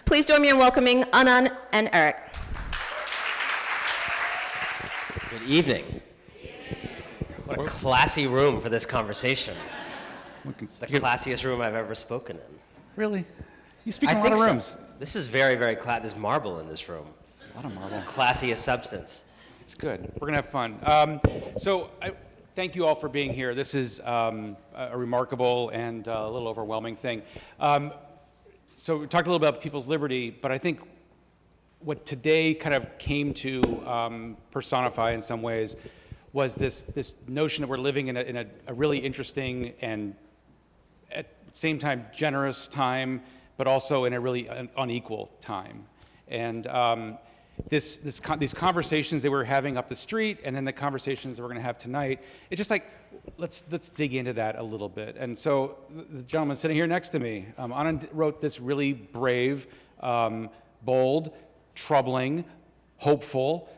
Please join me in welcoming Anand and Eric. Good evening. What a classy room for this conversation. It's the classiest room I've ever spoken in. Really? You speak in a lot of rooms. So. This is very, very classy. There's marble in this room. A lot of marble. It's the classiest substance. It's good. We're going to have fun. Thank you all for being here. This is a remarkable and a little overwhelming thing. So we talked a little about people's liberty, but I think what today kind of came to personify in some ways was this notion that we're living in a really interesting and at the same time generous time, but also in a really unequal time. And these conversations that we're having up the street, and then the conversations that we're going to have tonight, it's just like, let's dig into that a little bit. And so the gentleman sitting here next to me, Anand wrote this really brave, bold, troubling, hopeful,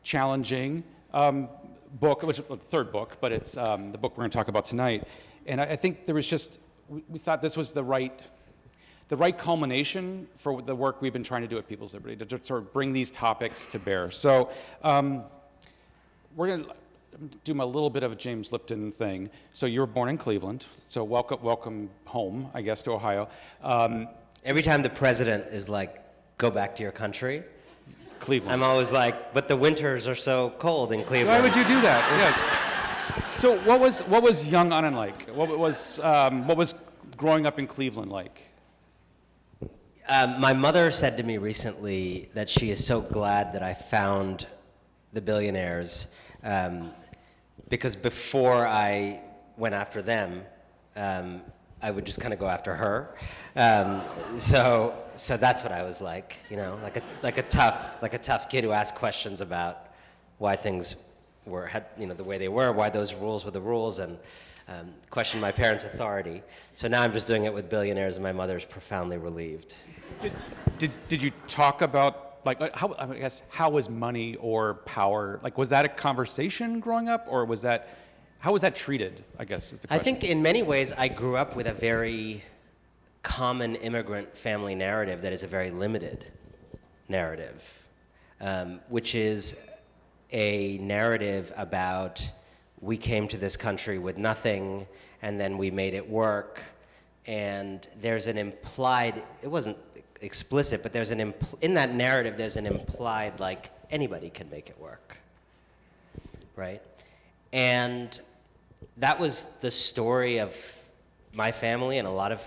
challenging book, which is the third book, but it's the book we're going to talk about tonight. And I think there was just, we thought this was the right culmination for the work we've been trying to do at People's Liberty, to sort of bring these topics to bear. So we're going to do a little bit of a James Lipton thing. So you were born in Cleveland, so welcome home, I guess, to Ohio. Every time the president is like, go back to your country, Cleveland. I'm always like, but the winters are so cold in Cleveland. Why would you do that? Yeah. So what was young Anand like? What was growing up in Cleveland like? My mother said to me recently that she is so glad that I found the billionaires, because before I went after them, I would just kind of go after her. So that's what I was like, you know, like a tough kid who asked questions about why things had the way they were, why those rules were the rules, and questioned my parents' authority. So now I'm just doing it with billionaires, and my mother's profoundly relieved. Did you talk about how was money or power, was that a conversation growing up, or how was that treated, I guess is the question. I think in many ways I grew up with a very common immigrant family narrative that is a very limited narrative, which is a narrative about we came to this country with nothing and then we made it work, and there's an implied, it wasn't explicit, but in that narrative there's an implied like anybody can make it work, right? And that was the story of my family and a lot of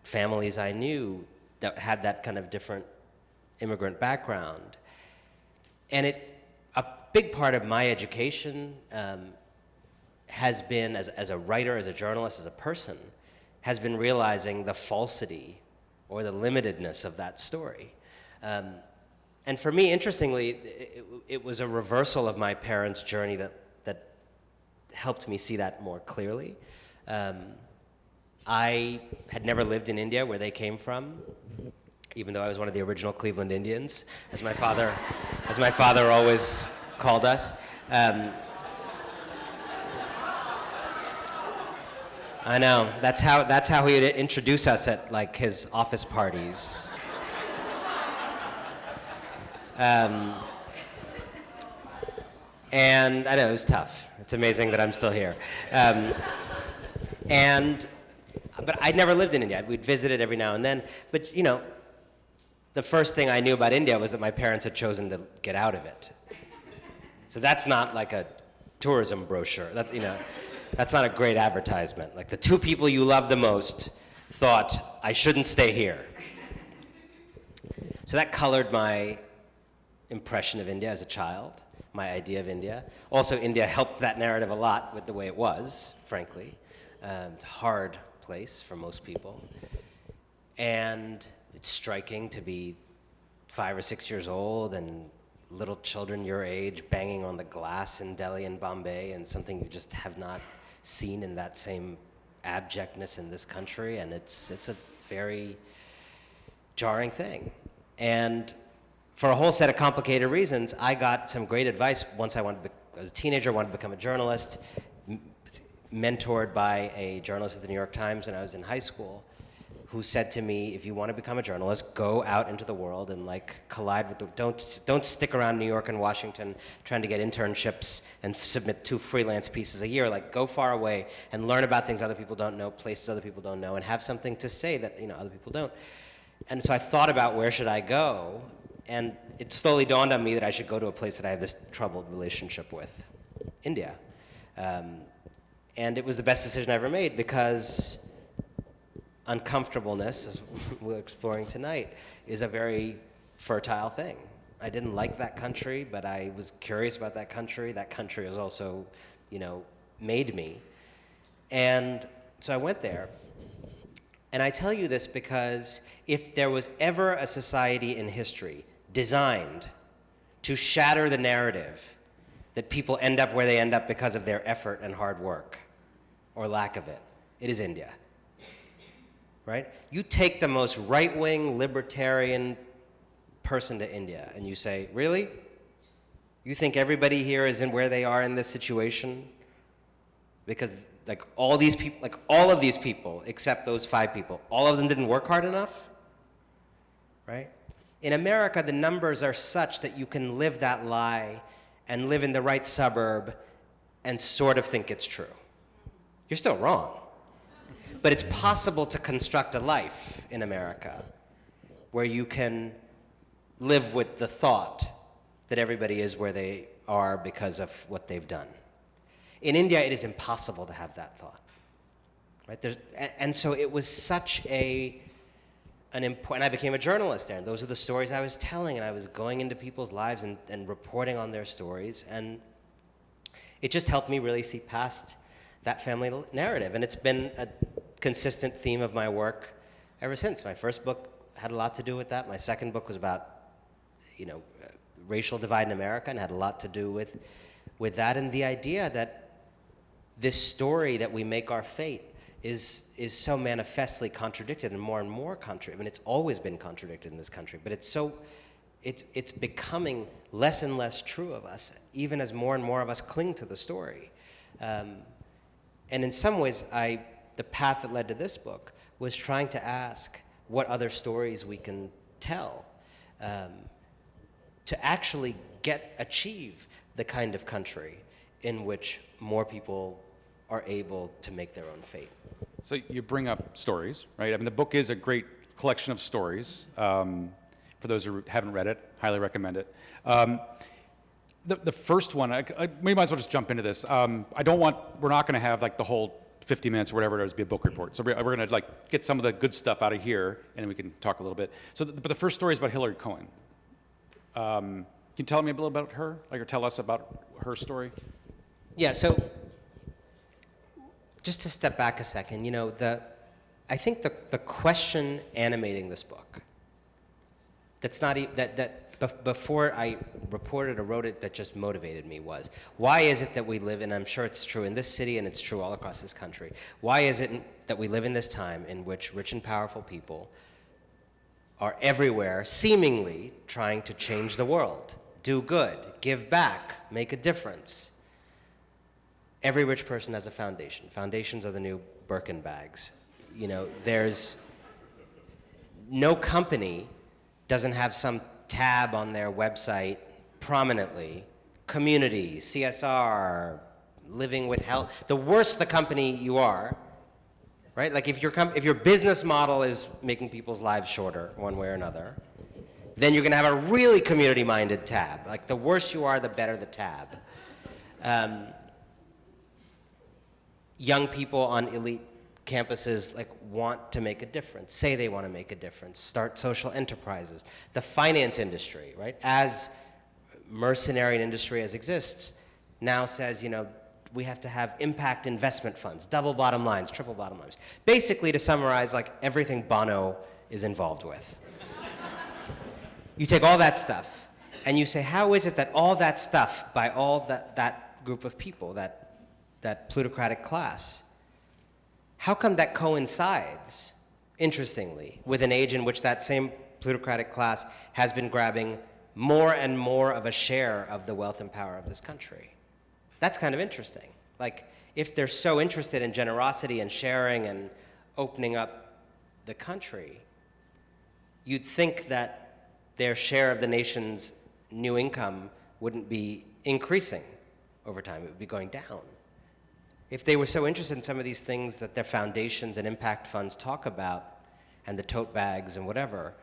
families I knew that had that kind of different immigrant background. And a big part of my education has been, as a writer, as a journalist, as a person, has been realizing the falsity or the limitedness of that story. And for me, interestingly, it was a reversal of my parents' journey that helped me see that more clearly. I had never lived in India, where they came from, even though I was one of the original Cleveland Indians, as my father always called us. I know, that's how he'd introduce us at like his office parties. And I know, it was tough. It's amazing that I'm still here. But I'd never lived in India. We'd visited every now and then. But, you know, the first thing I knew about India was that my parents had chosen to get out of it. So that's not like a tourism brochure. That's not a great advertisement. Like, the two people you love the most thought, I shouldn't stay here. So that colored my impression of India as a child, my idea of India. Also, India helped that narrative a lot with the way it was, frankly. It's a hard place for most people. And it's striking to be 5 or 6 years old and little children your age banging on the glass in Delhi and Bombay, and something you just have not seen in that same abjectness in this country. And it's a very jarring thing. And for a whole set of complicated reasons, I got some great advice once I was a teenager, wanted to become a journalist, mentored by a journalist at the New York Times when I was in high school, who said to me, if you want to become a journalist, go out into the world and like collide with the, don't stick around New York and Washington trying to get internships and submit 2 freelance pieces a year. Like, go far away and learn about things other people don't know, places other people don't know, and have something to say that, you know, other people don't. And so I thought about where should I go, and it slowly dawned on me that I should go to a place that I have this troubled relationship with, India. And it was the best decision I ever made, because uncomfortableness, as we're exploring tonight, is a very fertile thing. I didn't like that country, but I was curious about that country. That country has also, you know, made me. And so I went there. And I tell you this because if there was ever a society in history designed to shatter the narrative that people end up where they end up because of their effort and hard work, or lack of it, it is India. Right? You take the most right-wing, libertarian person to India, and you say, really? You think everybody here is in where they are in this situation? Because like all of these people, except those 5 people, all of them didn't work hard enough? Right? In America, the numbers are such that you can live that lie and live in the right suburb and sort of think it's true. You're still wrong. But it's possible to construct a life in America where you can live with the thought that everybody is where they are because of what they've done. In India, it is impossible to have that thought. Right? And so it was such an important, I became a journalist there, and those are the stories I was telling, and I was going into people's lives and reporting on their stories, and it just helped me really see past that family narrative, and it's been a consistent theme of my work ever since. My first book had a lot to do with that. My second book was about, you know, racial divide in America, and had a lot to do with that, and the idea that this story that we make our fate is so manifestly contradicted and more contradicted. I mean, it's always been contradicted in this country, but it's becoming less and less true of us, even as more and more of us cling to the story. And in some ways, the path that led to this book was trying to ask what other stories we can tell to actually achieve the kind of country in which more people are able to make their own fate. So you bring up stories, right? I mean, the book is a great collection of stories. For those who haven't read it, highly recommend it. The first one, we might as well just jump into this. We're not going to have like the whole 50 minutes or whatever it is be a book report. So we're going to like get some of the good stuff out of here, and we can talk a little bit. So, but the first story is about Hilary Cohen. Can you tell me a little about her, or tell us about her story? Yeah. So, just to step back a second, you know, I think the question animating this book, that's not before I reported or wrote it, that just motivated me was, why is it that we live, and I'm sure it's true in this city and it's true all across this country, why is it that we live in this time in which rich and powerful people are everywhere seemingly trying to change the world, do good, give back, make a difference? Every rich person has a foundation. Foundations are the new Birkin bags. You know, there's no company doesn't have some tab on their website prominently, community, CSR, living with health. The worse the company you are, right? Like if your business model is making people's lives shorter one way or another, then you're going to have a really community-minded tab. Like the worse you are, the better the tab. Young people on elite campuses like want to make a difference, say they want to make a difference, start social enterprises. The finance industry, right, as mercenary an industry as exists, now says, you know, we have to have impact investment funds, double bottom lines, triple bottom lines. Basically, to summarize, like everything Bono is involved with. You take all that stuff and you say, how is it that all that stuff by all that group of people, that plutocratic class, how come that coincides, interestingly, with an age in which that same plutocratic class has been grabbing more and more of a share of the wealth and power of this country? That's kind of interesting. Like, if they're so interested in generosity and sharing and opening up the country, you'd think that their share of the nation's new income wouldn't be increasing over time, it would be going down. If they were so interested in some of these things that their foundations and impact funds talk about, and the tote bags and whatever,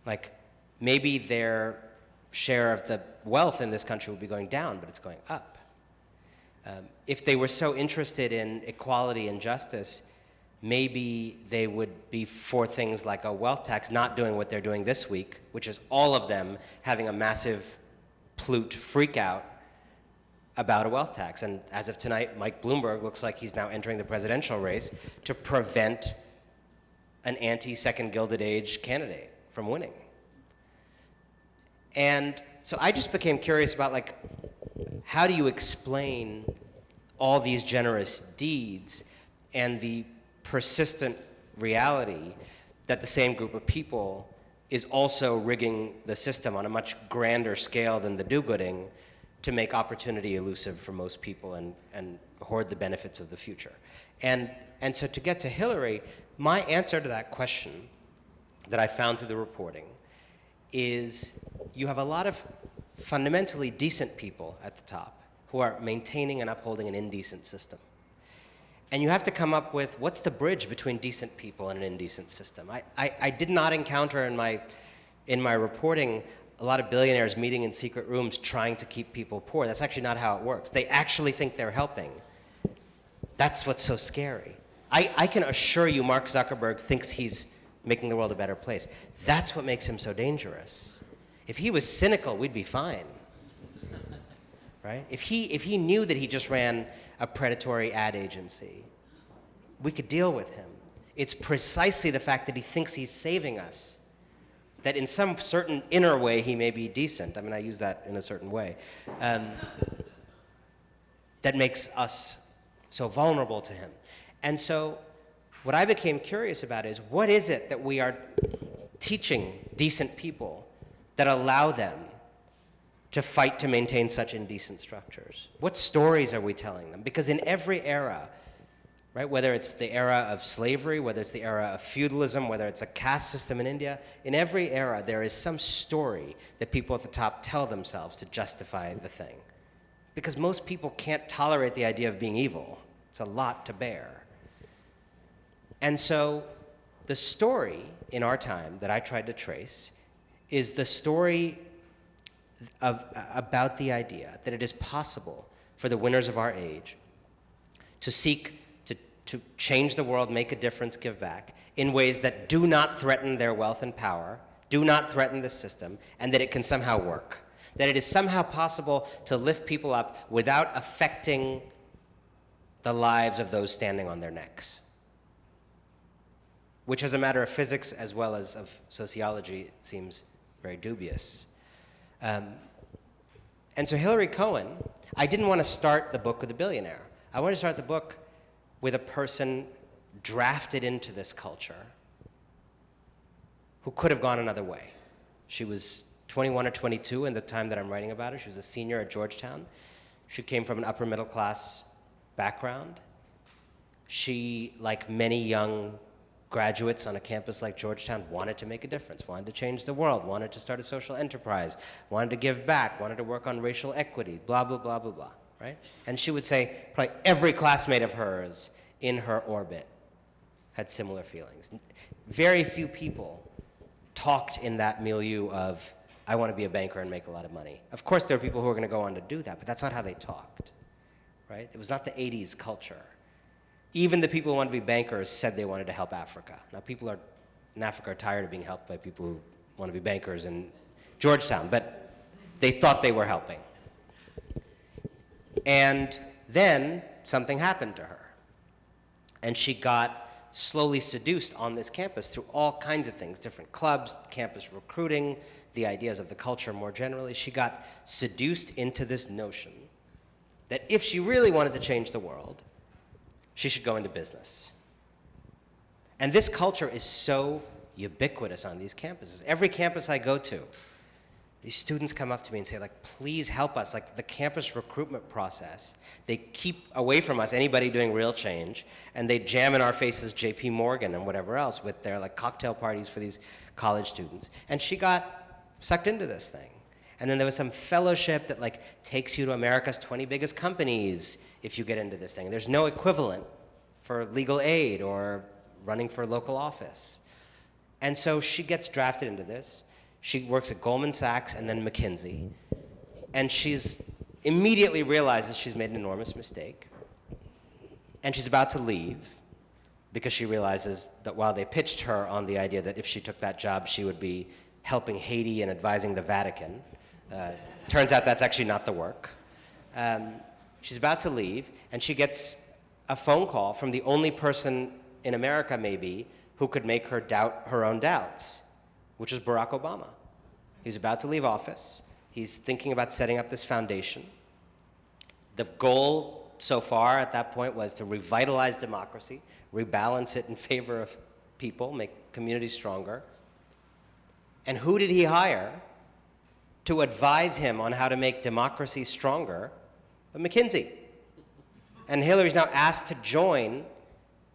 like maybe their share of the wealth in this country would be going down, but it's going up. If they were so interested in equality and justice, maybe they would be for things like a wealth tax, not doing what they're doing this week, which is all of them having a massive plute freak out about a wealth tax. And as of tonight, Mike Bloomberg looks like he's now entering the presidential race to prevent an anti-Second Gilded Age candidate from winning. And so I just became curious about, like, how do you explain all these generous deeds and the persistent reality that the same group of people is also rigging the system on a much grander scale than the do-gooding to make opportunity elusive for most people and hoard the benefits of the future. And so to get to Hilary, my answer to that question that I found through the reporting is you have a lot of fundamentally decent people at the top who are maintaining and upholding an indecent system. And you have to come up with what's the bridge between decent people and an indecent system. I did not encounter in my reporting a lot of billionaires meeting in secret rooms trying to keep people poor. That's actually not how it works. They actually think they're helping. That's what's so scary. I can assure you Mark Zuckerberg thinks he's making the world a better place. That's what makes him so dangerous. If he was cynical, we'd be fine. Right? If he knew that he just ran a predatory ad agency, we could deal with him. It's precisely the fact that he thinks he's saving us, that in some certain inner way he may be decent. I mean, I use that in a certain way. That makes us so vulnerable to him. And so what I became curious about is, what is it that we are teaching decent people that allow them to fight to maintain such indecent structures? What stories are we telling them? Because in every era, right, whether it's the era of slavery, whether it's the era of feudalism, whether it's a caste system in India, in every era there is some story that people at the top tell themselves to justify the thing. Because most people can't tolerate the idea of being evil. It's a lot to bear. And so the story in our time that I tried to trace is the story about the idea that it is possible for the winners of our age to seek to change the world, make a difference, give back, in ways that do not threaten their wealth and power, do not threaten the system, and that it can somehow work. That it is somehow possible to lift people up without affecting the lives of those standing on their necks, which as a matter of physics as well as of sociology seems very dubious. And so Hilary Cohen, I didn't want to start the book with a billionaire. I wanted to start the book with a person drafted into this culture who could have gone another way. She was 21 or 22 in the time that I'm writing about her. She was a senior at Georgetown. She came from an upper middle class background. She, like many young graduates on a campus like Georgetown, wanted to make a difference, wanted to change the world, wanted to start a social enterprise, wanted to give back, wanted to work on racial equity, blah, blah, blah, blah, blah, right? And she would say probably every classmate of hers in her orbit had similar feelings. Very few people talked in that milieu of, I want to be a banker and make a lot of money. Of course, there are people who are going to go on to do that, but that's not how they talked, right? It was not the 80s culture. Even the people who wanted to be bankers said they wanted to help Africa. Now, people in Africa are tired of being helped by people who want to be bankers in Georgetown, but they thought they were helping. And then something happened to her. And she got slowly seduced on this campus through all kinds of things, different clubs, campus recruiting, the ideas of the culture more generally. She got seduced into this notion that if she really wanted to change the world, she should go into business. And this culture is so ubiquitous on these campuses. Every campus I go to these students come up to me and say, like, please help us. Like, the campus recruitment process, they keep away from us anybody doing real change, and they jam in our faces JP Morgan and whatever else with their, like, cocktail parties for these college students. And she got sucked into this thing. And then there was some fellowship that, like, takes you to America's 20 biggest companies if you get into this thing. There's no equivalent for legal aid or running for local office. And so she gets drafted into this. She works at Goldman Sachs and then McKinsey. And she's immediately realizes she's made an enormous mistake. And she's about to leave because she realizes that while they pitched her on the idea that if she took that job, she would be helping Haiti and advising the Vatican. Turns out that's actually not the work. She's about to leave, and she gets a phone call from the only person in America, maybe, who could make her doubt her own doubts, which is Barack Obama. He's about to leave office. He's thinking about setting up this foundation. The goal so far at that point was to revitalize democracy, rebalance it in favor of people, make communities stronger. And who did he hire to advise him on how to make democracy stronger? But McKinsey. And Hilary's now asked to join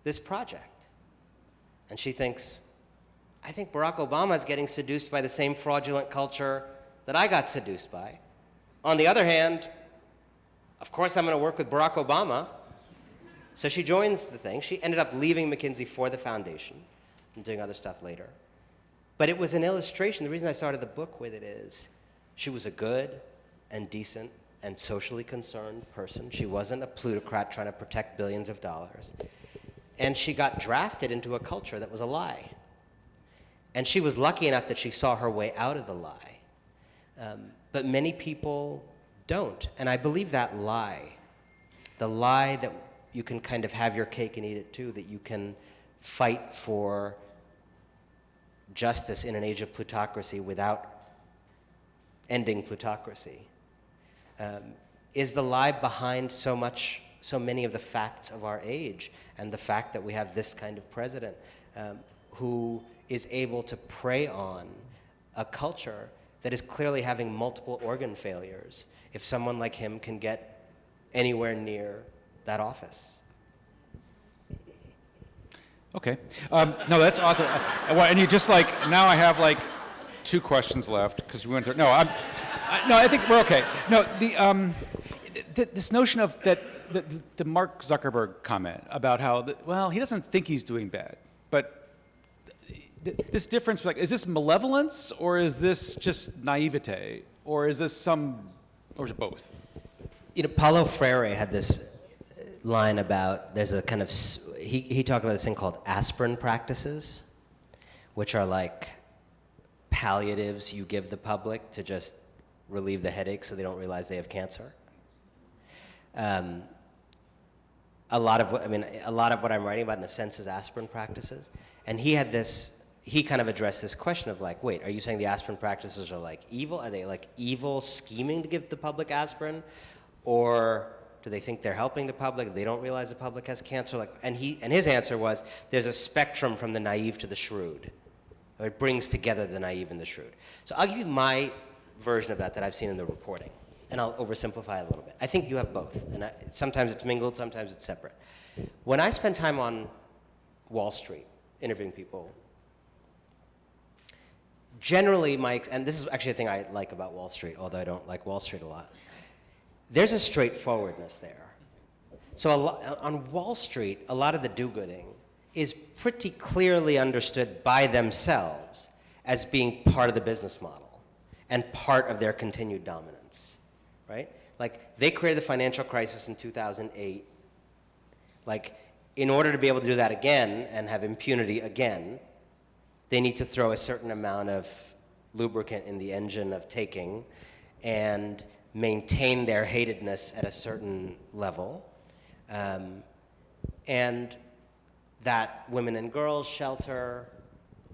this project. And she thinks, I think Barack Obama is getting seduced by the same fraudulent culture that I got seduced by. On the other hand, of course I'm going to work with Barack Obama. So she joins the thing. She ended up leaving McKinsey for the foundation and doing other stuff later. But it was an illustration. The reason I started the book with it is she was a good and decent and socially concerned person. She wasn't a plutocrat trying to protect billions of dollars. And she got drafted into a culture that was a lie. And she was lucky enough that she saw her way out of the lie. But many people don't. And I believe that lie, the lie that you can kind of have your cake and eat it too, that you can fight for justice in an age of plutocracy without ending plutocracy, is the lie behind so many of the facts of our age, and the fact that we have this kind of president who is able to prey on a culture that is clearly having multiple organ failures if someone like him can get anywhere near that office. Okay. No, that's awesome. And you just like, now I have like 2 questions left because we went through. No, I think we're okay. No, this notion of that, the Mark Zuckerberg comment about how, well, he doesn't think he's doing bad, but this difference, like, is this malevolence or is this just naivete or is this or is it both? You know, Paulo Freire had this line about, there's a kind of, he talked about this thing called aspirin practices, which are like palliatives you give the public to just relieve the headache so they don't realize they have cancer. A lot of what I'm writing about in a sense is aspirin practices. And he kind of addressed this question of like, wait, are you saying the aspirin practices are like evil? Are they like evil scheming to give the public aspirin? Or do they think they're helping the public? They don't realize the public has cancer? Like, and his answer was, there's a spectrum from the naive to the shrewd. It brings together the naive and the shrewd. So I'll give you my version of that I've seen in the reporting. And I'll oversimplify it a little bit. I think you have both. And sometimes it's mingled, sometimes it's separate. When I spend time on Wall Street interviewing people, generally and this is actually a thing I like about Wall Street, although I don't like Wall Street a lot, there's a straightforwardness there. So on Wall Street, a lot of the do-gooding is pretty clearly understood by themselves as being part of the business model and part of their continued dominance, right? Like, they created the financial crisis in 2008. Like, in order to be able to do that again and have impunity again, they need to throw a certain amount of lubricant in the engine of taking and maintain their hatedness at a certain level. And that women and girls shelter,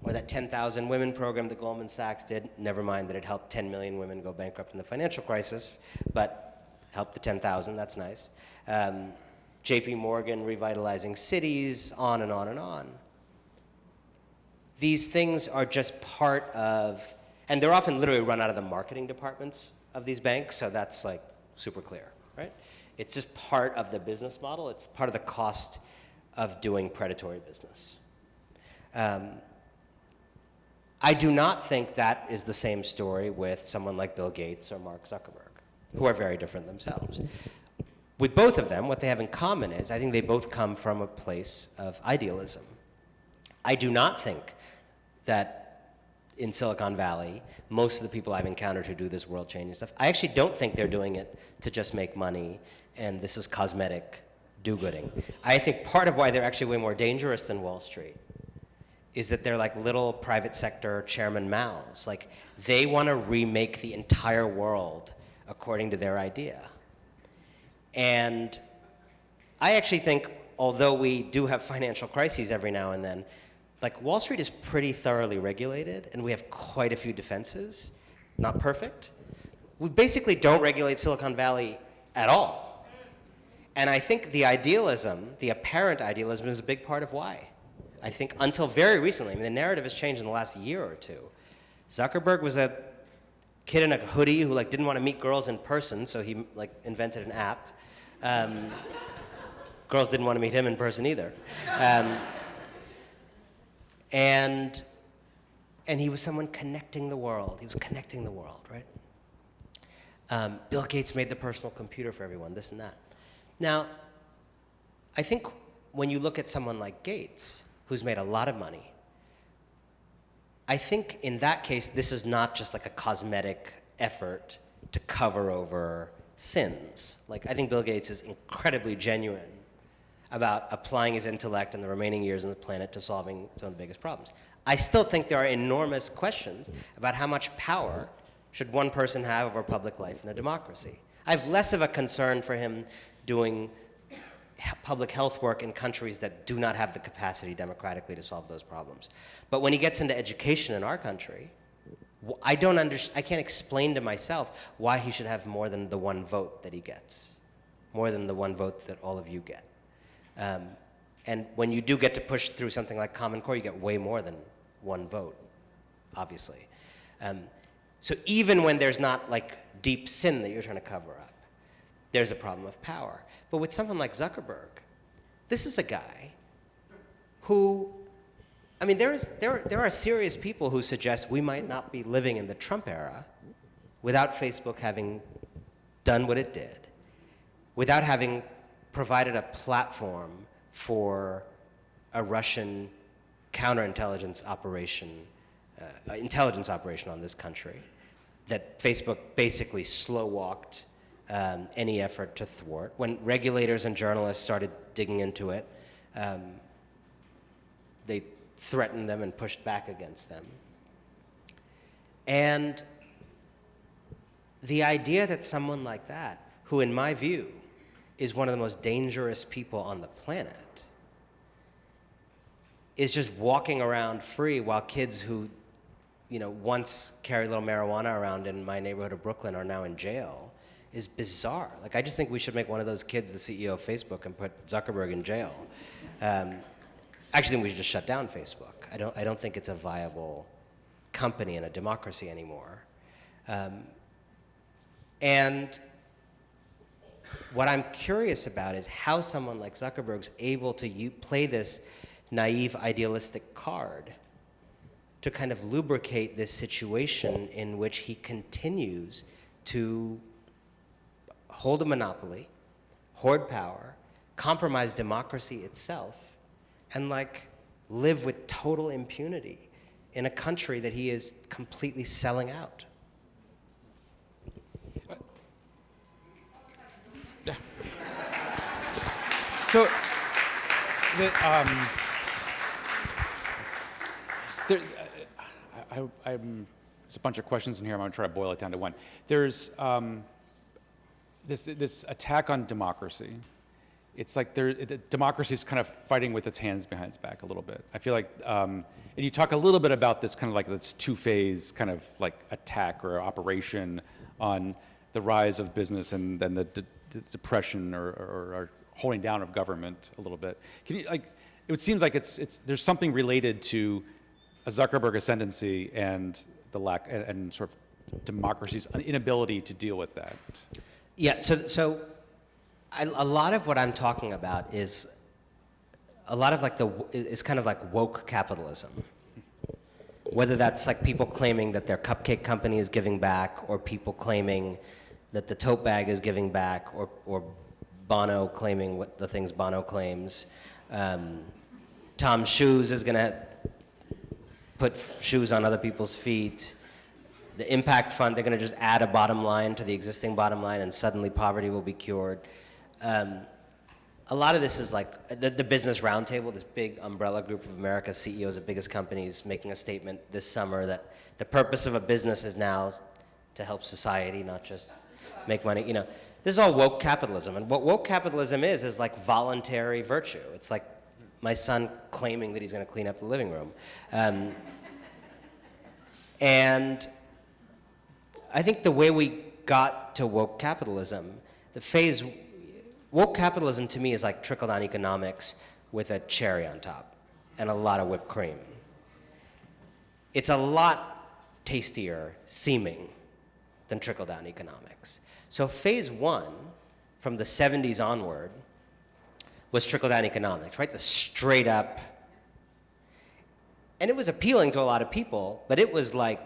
or that 10,000 women program that Goldman Sachs did, never mind that it helped 10 million women go bankrupt in the financial crisis, but helped the 10,000, that's nice. JP Morgan revitalizing cities, on and on and on. These things are just part of, And they're often literally run out of the marketing departments of these banks, so that's like super clear, right? It's just part of the business model. It's part of the cost of doing predatory business. I do not think that is the same story with someone like Bill Gates or Mark Zuckerberg, who are very different themselves. With both of them, what they have in common is I think they both come from a place of idealism. I do not think that in Silicon Valley, most of the people I've encountered who do this world-changing stuff, I actually don't think they're doing it to just make money and this is cosmetic do-gooding. I think part of why they're actually way more dangerous than Wall Street is that they're like little private sector Chairman Maos. Like, they want to remake the entire world according to their idea. And I actually think, although we do have financial crises every now and then, like, Wall Street is pretty thoroughly regulated, and we have quite a few defenses. Not perfect. We basically don't regulate Silicon Valley at all. And I think the idealism, the apparent idealism, is a big part of why. I think until very recently, I mean, the narrative has changed in the last year or two. Zuckerberg was a kid in a hoodie who like didn't want to meet girls in person, so he like invented an app. Girls didn't want to meet him in person either. And he was someone connecting the world. He was connecting the world, right? Bill Gates made the personal computer for everyone, this and that. Now, I think when you look at someone like Gates, who's made a lot of money, I think in that case, this is not just like a cosmetic effort to cover over sins. Like, I think Bill Gates is incredibly genuine about applying his intellect and the remaining years on the planet to solving some of the biggest problems. I still think there are enormous questions about how much power should one person have over public life in a democracy. I have less of a concern for him doing public health work in countries that do not have the capacity democratically to solve those problems. But when he gets into education in our country, I can't explain to myself why he should have more than the one vote that he gets, more than the one vote that all of you get. And when you do get to push through something like Common Core, you get way more than one vote, obviously. So even when there's not like deep sin that you're trying to cover up, there's a problem of power. But with someone like Zuckerberg, this is a guy who, I mean, there are serious people who suggest we might not be living in the Trump era without Facebook having done what it did, without having provided a platform for a Russian counterintelligence operation, intelligence operation on this country, that Facebook basically slow-walked any effort to thwart. When regulators and journalists started digging into it, they threatened them and pushed back against them. And the idea that someone like that, who in my view is one of the most dangerous people on the planet, is just walking around free while kids who, you know, once carried a little marijuana around in my neighborhood of Brooklyn are now in jail, is bizarre. Like, I just think we should make one of those kids the CEO of Facebook and put Zuckerberg in jail. I actually think we should just shut down Facebook. I don't think it's a viable company in a democracy anymore. And what I'm curious about is how someone like Zuckerberg's able to play this naive, idealistic card to kind of lubricate this situation in which he continues to hold a monopoly, hoard power, compromise democracy itself, and like live with total impunity in a country that he is completely selling out. Yeah. So, there's a bunch of questions in here. I'm going to try to boil it down to one. There's this attack on democracy. It's like democracy is kind of fighting with its hands behind its back a little bit. I feel like, and you talk a little bit about this kind of like this two-phase kind of like attack or operation on the rise of business and then the depression or holding down of government a little bit. Can you, like, it seems like there's something related to a Zuckerberg ascendancy and the lack and sort of democracy's inability to deal with that? Yeah, so a lot of what I'm talking about is a lot of like is kind of like woke capitalism. Whether that's like people claiming that their cupcake company is giving back, or people claiming that the tote bag is giving back, or Bono claiming what the things Bono claims. Tom's Shoes is going to put shoes on other people's feet. The impact fund, they're going to just add a bottom line to the existing bottom line, and suddenly poverty will be cured. A lot of this is like the Business Roundtable, this big umbrella group of America's CEOs of biggest companies, making a statement this summer that the purpose of a business is now to help society, not just make money. You know, this is all woke capitalism, and what woke capitalism is like voluntary virtue. It's like my son claiming that he's going to clean up the living room, and I think the way we got to woke capitalism, woke capitalism to me is like trickle-down economics with a cherry on top and a lot of whipped cream. It's a lot tastier seeming than trickle-down economics. So phase one, from the 70s onward, was trickle-down economics, right? The straight up, and it was appealing to a lot of people, but it was like,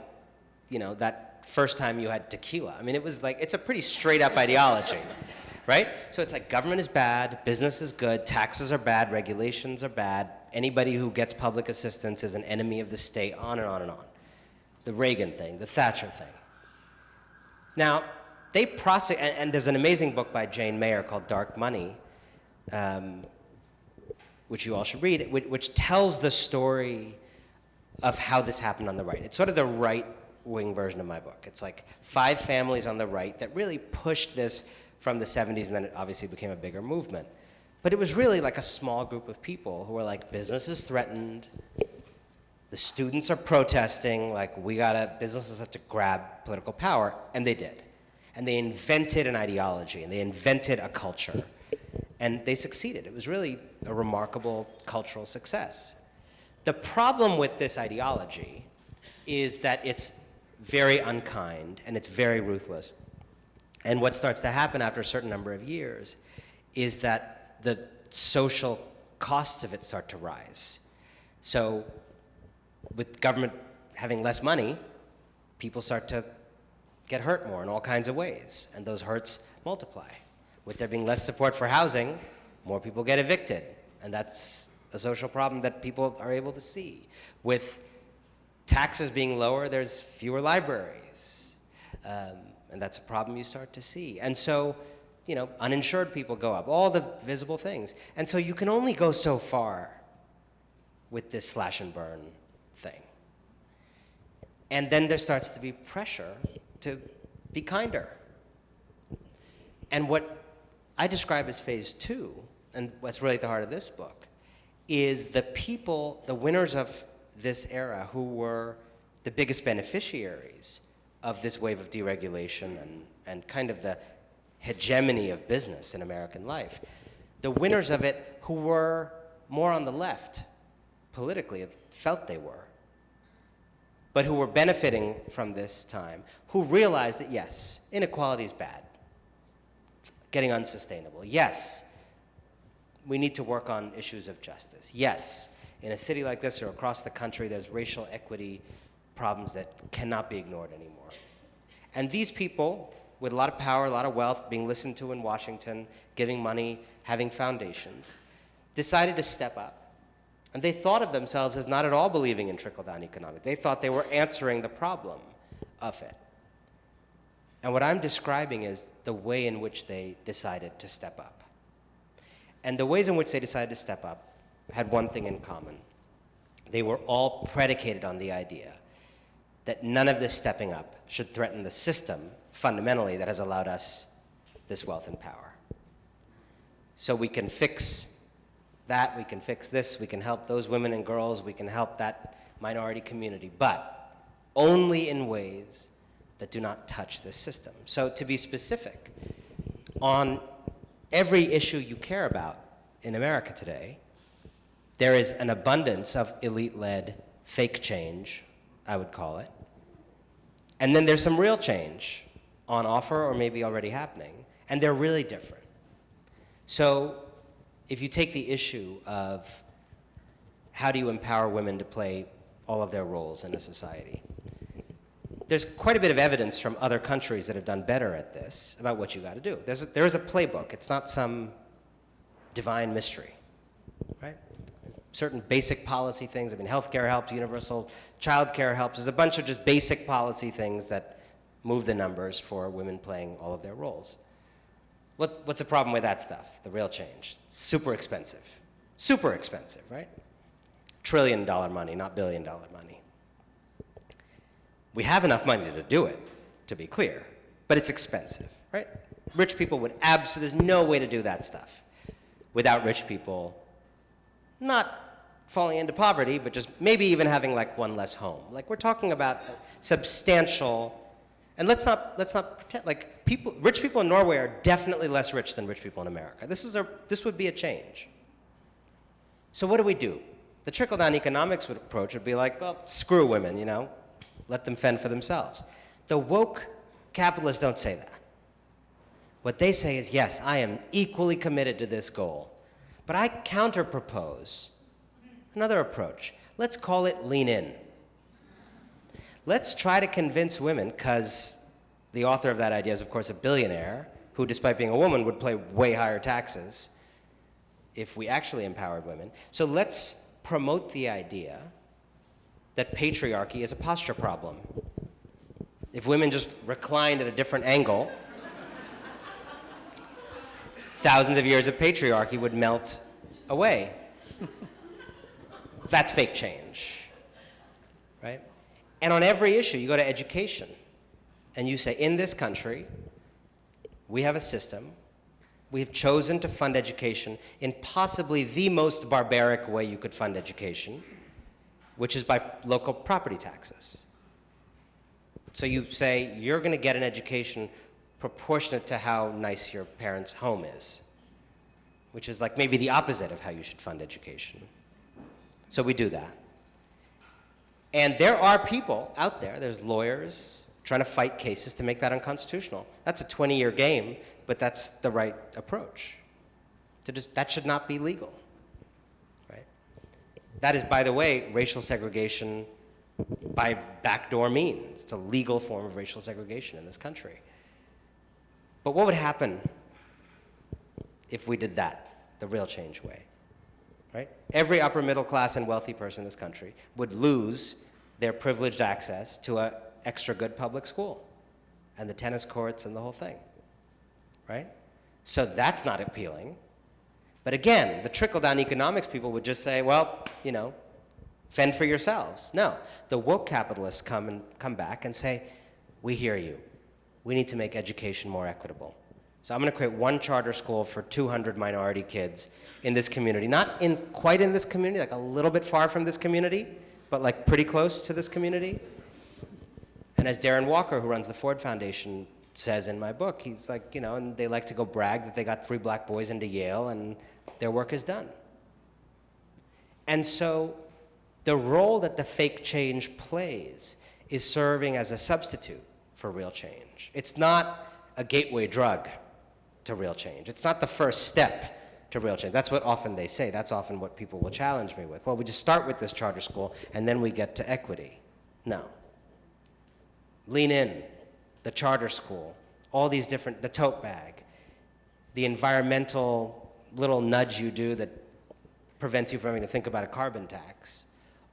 you know, that first time you had tequila. I mean, it was like, it's a pretty straight up ideology. Right? So it's like government is bad, business is good, taxes are bad, regulations are bad, anybody who gets public assistance is an enemy of the state, on and on and on. The Reagan thing, the Thatcher thing. Now, and there's an amazing book by Jane Mayer called Dark Money, which you all should read, which tells the story of how this happened on the right. It's sort of the right-wing version of my book. It's like 5 families on the right that really pushed this from the 70s, and then it obviously became a bigger movement. But it was really like a small group of people who were like, business is threatened, the students are protesting, like businesses have to grab political power, and they did. And they invented an ideology, and they invented a culture, and they succeeded. It was really a remarkable cultural success. The problem with this ideology is that it's very unkind, and it's very ruthless. And what starts to happen after a certain number of years is that the social costs of it start to rise. So with government having less money, people start to get hurt more in all kinds of ways, and those hurts multiply. With there being less support for housing, more people get evicted, and that's a social problem that people are able to see. With taxes being lower, there's fewer libraries. And that's a problem you start to see. And so, you know, uninsured people go up, all the visible things. And so you can only go so far with this slash and burn thing. And then there starts to be pressure to be kinder. And what I describe as phase 2, and what's really at the heart of this book, is the people, the winners of this era, who were the biggest beneficiaries of this wave of deregulation and kind of the hegemony of business in American life. The winners of it who were more on the left politically, felt they were, but who were benefiting from this time, who realized that yes, inequality is bad, getting unsustainable. Yes, we need to work on issues of justice. Yes, in a city like this or across the country, there's racial equity problems that cannot be ignored anymore. And these people, with a lot of power, a lot of wealth, being listened to in Washington, giving money, having foundations, decided to step up. And they thought of themselves as not at all believing in trickle-down economics. They thought they were answering the problem of it. And what I'm describing is the way in which they decided to step up. And the ways in which they decided to step up had one thing in common. They were all predicated on the idea that none of this stepping up should threaten the system, fundamentally, that has allowed us this wealth and power. So we can fix that, we can fix this, we can help those women and girls, we can help that minority community, but only in ways that do not touch this system. So to be specific, on every issue you care about in America today, there is an abundance of elite-led fake change, I would call it, And then there's some real change on offer or maybe already happening, and they're really different. So if you take the issue of how do you empower women to play all of their roles in a society, there's quite a bit of evidence from other countries that have done better at this about what you got to do. There is a playbook. It's not some divine mystery, right? Certain basic policy things. I mean, healthcare helps, universal childcare helps. There's a bunch of just basic policy things that move the numbers for women playing all of their roles. What's the problem with that stuff? The real change. Super expensive. Super expensive, right? $1 trillion money, not $1 billion money. We have enough money to do it, to be clear, but it's expensive, right? Rich people would there's no way to do that stuff without rich people not falling into poverty, but just maybe even having like one less home. Like we're talking about substantial, and let's not pretend, like rich people in Norway are definitely less rich than rich people in America. This would be a change. So what do? The trickle-down economics approach would be like, well, screw women, you know, let them fend for themselves. The woke capitalists don't say that. What they say is, yes, I am equally committed to this goal, but I counter-propose another approach. Let's call it lean in. Let's try to convince women, because the author of that idea is, of course, a billionaire who, despite being a woman, would pay way higher taxes if we actually empowered women. So let's promote the idea that patriarchy is a posture problem. If women just reclined at a different angle, thousands of years of patriarchy would melt away. That's fake change, right? And on every issue, you go to education, and you say, in this country, we have a system. We have chosen to fund education in possibly the most barbaric way you could fund education, which is by local property taxes. So you say, you're going to get an education proportionate to how nice your parents' home is, which is like maybe the opposite of how you should fund education. So we do that. And there are people out there, there's lawyers trying to fight cases to make that unconstitutional. That's a 20-year game, but that's the right approach. That should not be legal, right? That is, by the way, racial segregation by backdoor means. It's a legal form of racial segregation in this country. But what would happen if we did that, the real change way, right? Every upper middle class and wealthy person in this country would lose their privileged access to an extra good public school and the tennis courts and the whole thing, right? So that's not appealing. But again, the trickle-down economics people would just say, well, you know, fend for yourselves. No, the woke capitalists come back and say, we hear you. We need to make education more equitable. So I'm going to create one charter school for 200 minority kids in this community. Not quite in this community, like a little bit far from this community, but like pretty close to this community. And as Darren Walker, who runs the Ford Foundation, says in my book, he's like, you know, and they like to go brag that they got 3 black boys into Yale and their work is done. And so the role that the fake change plays is serving as a substitute for real change. It's not a gateway drug to real change. It's not the first step to real change. That's what often they say. That's often what people will challenge me with. Well, we just start with this charter school and then we get to equity. No. Lean in, the charter school, all these different, the tote bag, the environmental little nudge you do that prevents you from having to think about a carbon tax.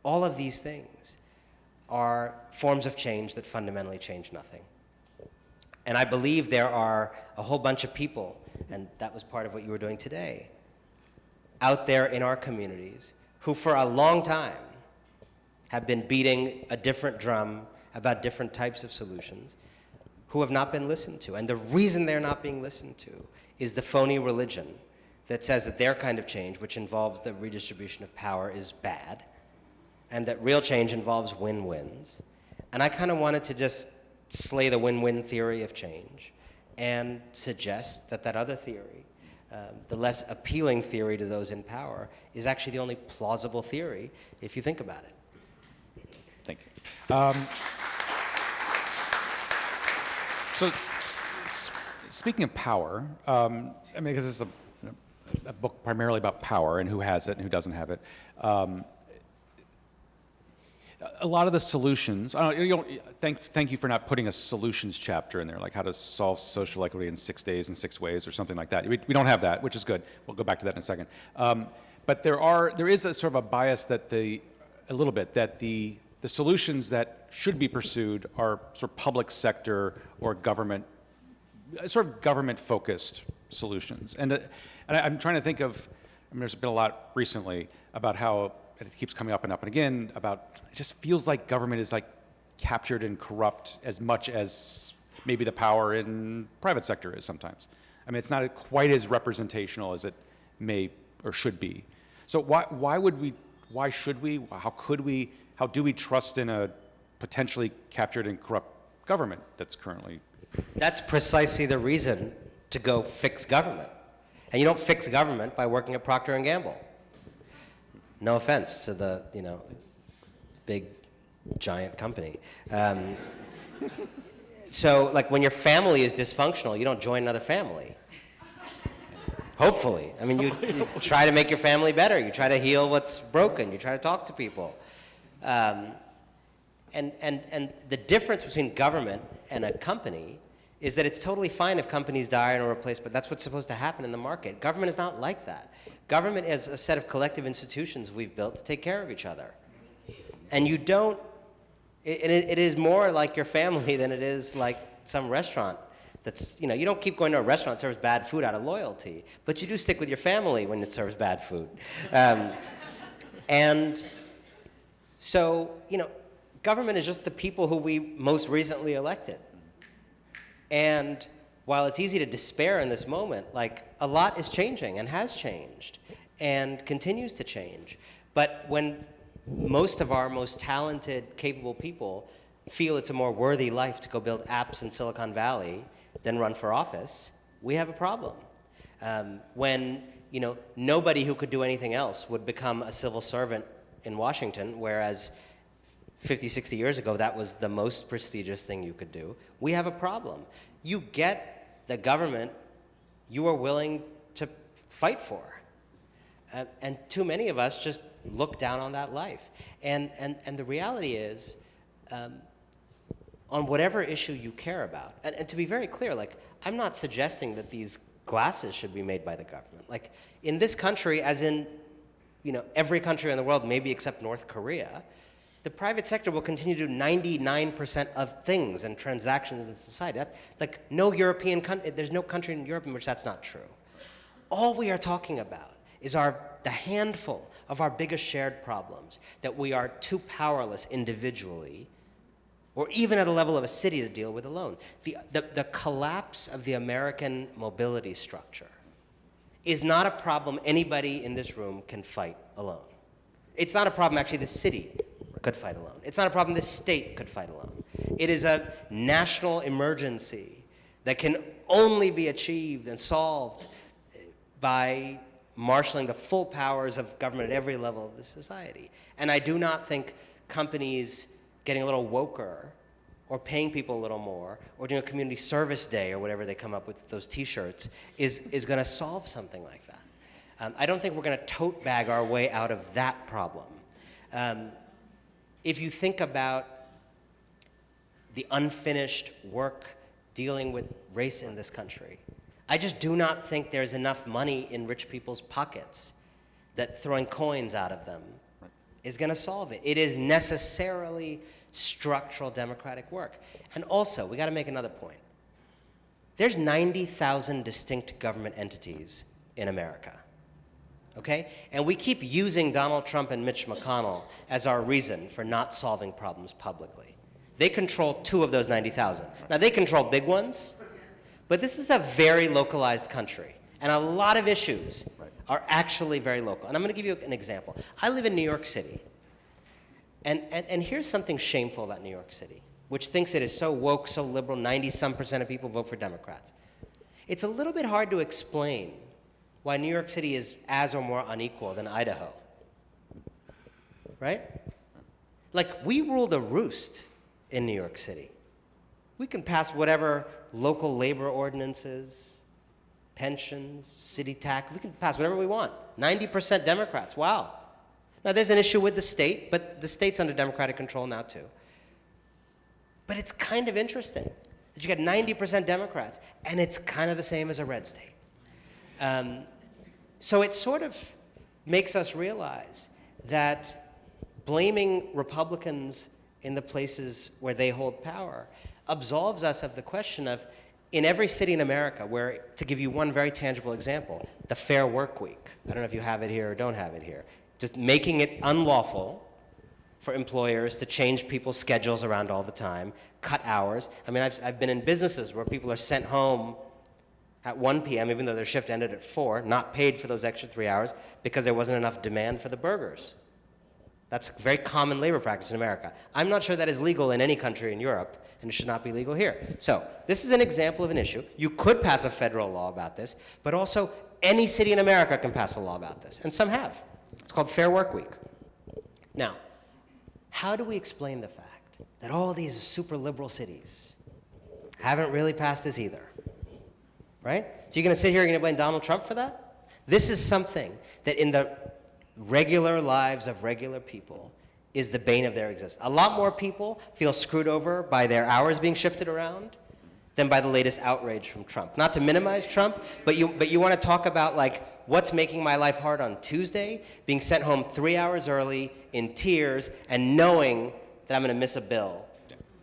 All of these things are forms of change that fundamentally change nothing. And I believe there are a whole bunch of people, and that was part of what you were doing today, out there in our communities who for a long time have been beating a different drum about different types of solutions, who have not been listened to. And the reason they're not being listened to is the phony religion that says that their kind of change, which involves the redistribution of power, is bad, and that real change involves win-wins. And I kind of wanted to just slay the win-win theory of change and suggest that that other theory, the less appealing theory to those in power, is actually the only plausible theory if you think about it. Thank you. So, speaking of power, I mean, because this is a book primarily about power and who has it and who doesn't have it. A lot of the solutions. Thank you for not putting a solutions chapter in there, like how to solve social equity in 6 days in 6 ways or something like that. We don't have that, which is good. We'll go back to that in a second. But there is a sort of a bias that the solutions that should be pursued are sort of public sector or government, sort of government-focused solutions. And I'm trying to think of, I mean, there's been a lot recently about how it keeps coming up and up and again about, it just feels like government is like captured and corrupt as much as maybe the power in private sector is sometimes. I mean, it's not quite as representational as it may or should be. So why should we, how do we trust in a potentially captured and corrupt government that's currently? That's precisely the reason to go fix government. And you don't fix government by working at Procter & Gamble. No offense to the, big, giant company. So, like, when your family is dysfunctional, you don't join another family. Hopefully. I mean, you try to make your family better. You try to heal what's broken. You try to talk to people. And the difference between government and a company is that it's totally fine if companies die and are replaced, but that's what's supposed to happen in the market. Government is not like that. Government is a set of collective institutions we've built to take care of each other. And you don't, it is more like your family than it is like some restaurant that's, you don't keep going to a restaurant that serves bad food out of loyalty, but you do stick with your family when it serves bad food. And so, government is just the people who we most recently elected. And while it's easy to despair in this moment, like, a lot is changing and has changed and continues to change. But when most of our most talented, capable people feel it's a more worthy life to go build apps in Silicon Valley than run for office, we have a problem. When, nobody who could do anything else would become a civil servant in Washington, whereas 50, 60 years ago, that was the most prestigious thing you could do, we have a problem. You get the government you are willing to fight for. And too many of us just look down on that life. And the reality is, on whatever issue you care about, and to be very clear, like, I'm not suggesting that these glasses should be made by the government. Like, in this country, as in, every country in the world, maybe except North Korea, the private sector will continue to do 99% of things and transactions in society. Like, no European country, there's no country in Europe in which that's not true. All we are talking about is the handful of our biggest shared problems that we are too powerless individually, or even at a level of a city, to deal with alone. The collapse of the American mobility structure is not a problem anybody in this room can fight alone. It's not a problem actually the city could fight alone. It's not a problem the state could fight alone. It is a national emergency that can only be achieved and solved by marshaling the full powers of government at every level of the society. And I do not think companies getting a little woker, or paying people a little more, or doing a community service day, or whatever they come up with, those t-shirts, is going to solve something like that. I don't think we're going to tote bag our way out of that problem. If you think about the unfinished work dealing with race in this country, I just do not think there's enough money in rich people's pockets that throwing coins out of them is going to solve it. It is necessarily structural democratic work. And also, we got to make another point. There's 90,000 distinct government entities in America. Okay? And we keep using Donald Trump and Mitch McConnell as our reason for not solving problems publicly. They control 2 of those 90,000. Now, they control big ones, but this is a very localized country. And a lot of issues are actually very local. And I'm going to give you an example. I live in New York City. And here's something shameful about New York City, which thinks it is so woke, so liberal, 90-some% of people vote for Democrats. It's a little bit hard to explain why New York City is as or more unequal than Idaho, right? Like, we rule the roost in New York City. We can pass whatever local labor ordinances, pensions, city tax, we can pass whatever we want. 90% Democrats, wow. Now there's an issue with the state, but the state's under Democratic control now too. But it's kind of interesting that you get 90% Democrats, and it's kind of the same as a red state. So it sort of makes us realize that blaming Republicans in the places where they hold power absolves us of the question of, in every city in America, where, to give you one very tangible example, the Fair Work Week. I don't know if you have it here or don't have it here. Just making it unlawful for employers to change people's schedules around all the time, cut hours. I mean, I've been in businesses where people are sent home at 1 p.m., even though their shift ended at 4, not paid for those extra 3 hours because there wasn't enough demand for the burgers. That's a very common labor practice in America. I'm not sure that is legal in any country in Europe, and it should not be legal here. So this is an example of an issue. You could pass a federal law about this, but also any city in America can pass a law about this, and some have. It's called Fair Work Week. Now, how do we explain the fact that all these super liberal cities haven't really passed this either? Right? So you're going to sit here and you're going to blame Donald Trump for that? This is something that in the regular lives of regular people is the bane of their existence. A lot more people feel screwed over by their hours being shifted around than by the latest outrage from Trump. Not to minimize Trump, but you want to talk about like what's making my life hard on Tuesday, being sent home 3 hours early in tears and knowing that I'm going to miss a bill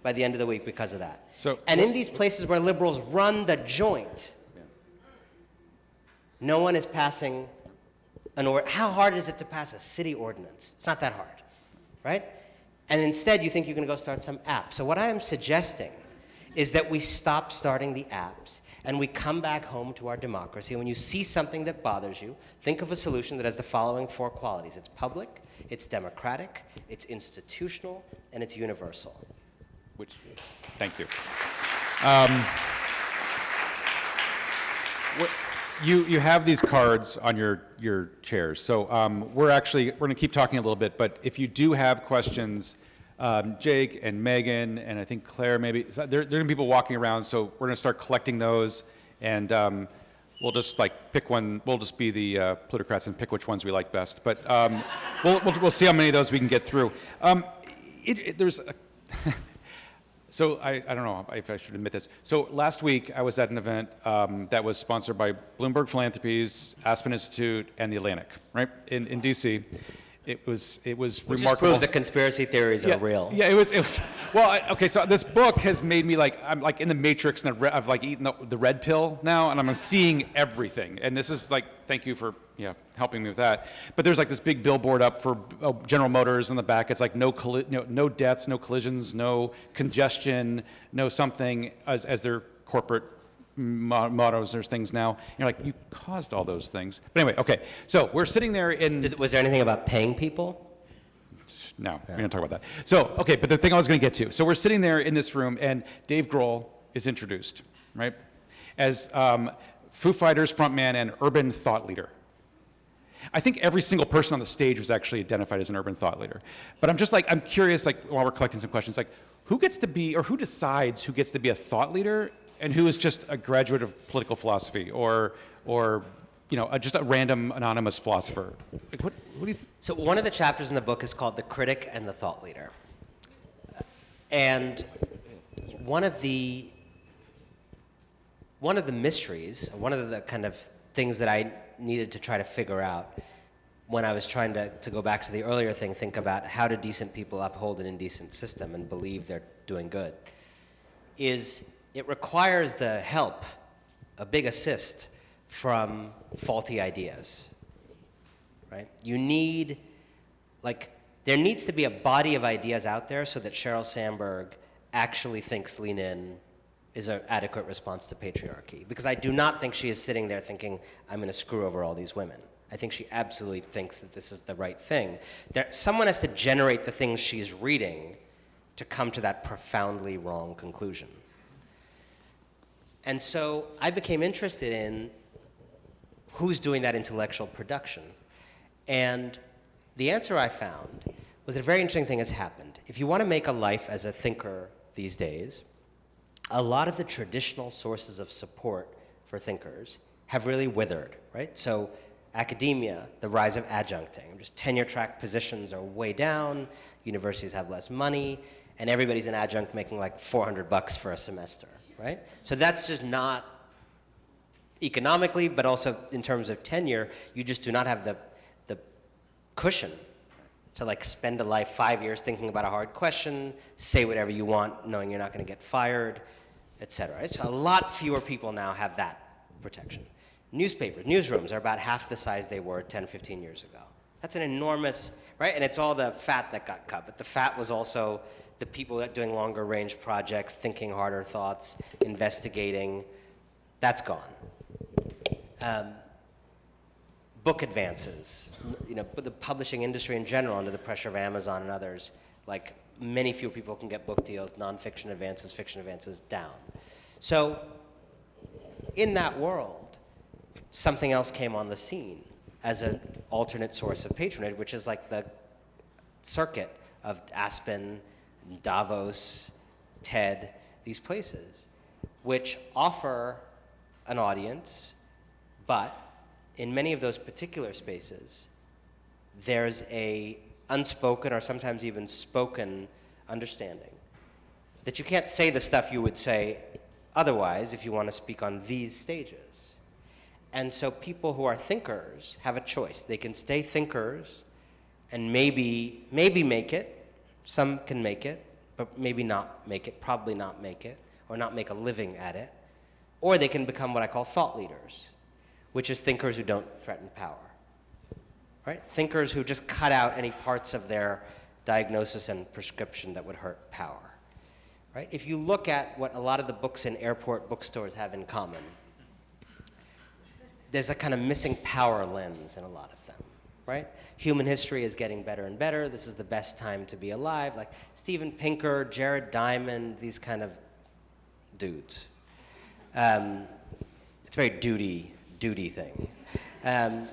by the end of the week because of that. And in these places where liberals run the joint, no one is passing an ordinance. How hard is it to pass a city ordinance? It's not that hard, right? And instead, you think you're going to go start some app. So what I am suggesting is that we stop starting the apps and we come back home to our democracy. And when you see something that bothers you, think of a solution that has the following 4 qualities. It's public, it's democratic, it's institutional, and it's universal. Thank you. You have these cards on your chairs. So we're going to keep talking a little bit, but if you do have questions, Jake and Megan and I think Claire maybe, there are going to be people walking around, so we're going to start collecting those, and we'll just like pick one. We'll just be the plutocrats and pick which ones we like best. But we'll see how many of those we can get through. So I don't know if I should admit this. So last week I was at an event that was sponsored by Bloomberg Philanthropies, Aspen Institute, and the Atlantic, right, in DC. It was Which remarkable. just proves that conspiracy theories are real. Yeah, it was. Well, okay. So this book has made me like I'm like in the Matrix, and I've like eaten the red pill now, and I'm seeing everything. And this is like, thank you for helping me with that. But there's like this big billboard up for General Motors in the back. It's like no deaths, no collisions, no congestion, no something as their corporate mottos. There's things now. You're like, you caused all those things. But anyway, okay. So we're sitting there in. Was there anything about paying people? No, we're going to talk about that. So, okay, but the thing I was going to get to. So we're sitting there in this room, and Dave Grohl is introduced, right, as Foo Fighters frontman and urban thought leader. I think every single person on the stage was actually identified as an urban thought leader. But I'm curious, like, while we're collecting some questions, like, who gets to be, or who decides who gets to be a thought leader and who is just a graduate of political philosophy or just a random anonymous philosopher? Like, what do you So one of the chapters in the book is called The Critic and the Thought Leader. And one of the mysteries, one of the kind of things that I needed to try to figure out when I was trying to go back to the earlier thing, think about how do decent people uphold an indecent system and believe they're doing good, is it requires the help, a big assist, from faulty ideas, right? You need, there needs to be a body of ideas out there so that Sheryl Sandberg actually thinks Lean In is an adequate response to patriarchy. Because I do not think she is sitting there thinking, I'm going to screw over all these women. I think she absolutely thinks that this is the right thing. Someone has to generate the things she's reading to come to that profoundly wrong conclusion. And so I became interested in who's doing that intellectual production. And the answer I found was that a very interesting thing has happened. If you want to make a life as a thinker these days, a lot of the traditional sources of support for thinkers have really withered, right? So academia, the rise of adjuncting, just tenure track positions are way down, universities have less money, and everybody's an adjunct making like $400 for a semester, right? So that's just not economically, but also in terms of tenure, you just do not have the cushion to like spend a life 5 years thinking about a hard question, say whatever you want, knowing you're not going to get fired, et cetera. Right? So a lot fewer people now have that protection. Newspapers, newsrooms are about half the size they were 10, 15 years ago. That's an enormous, right? And it's all the fat that got cut, but the fat was also the people that doing longer range projects, thinking harder thoughts, investigating. That's gone. Book advances, the publishing industry in general under the pressure of Amazon and others, like many fewer people can get book deals, nonfiction advances, fiction advances down. So in that world, something else came on the scene as an alternate source of patronage, which is like the circuit of Aspen, Davos, TED, these places, which offer an audience, but in many of those particular spaces, there's a unspoken or sometimes even spoken understanding that you can't say the stuff you would say otherwise if you want to speak on these stages. And so people who are thinkers have a choice. They can stay thinkers and maybe make it. Some can make it, but maybe not make it, probably not make it, or not make a living at it. Or they can become what I call thought leaders, which is thinkers who don't threaten power, right? Thinkers who just cut out any parts of their diagnosis and prescription that would hurt power, right? If you look at what a lot of the books in airport bookstores have in common, there's a kind of missing power lens in a lot of them, right? Human history is getting better and better. This is the best time to be alive. Like Steven Pinker, Jared Diamond, these kind of dudes. It's very duty thing. And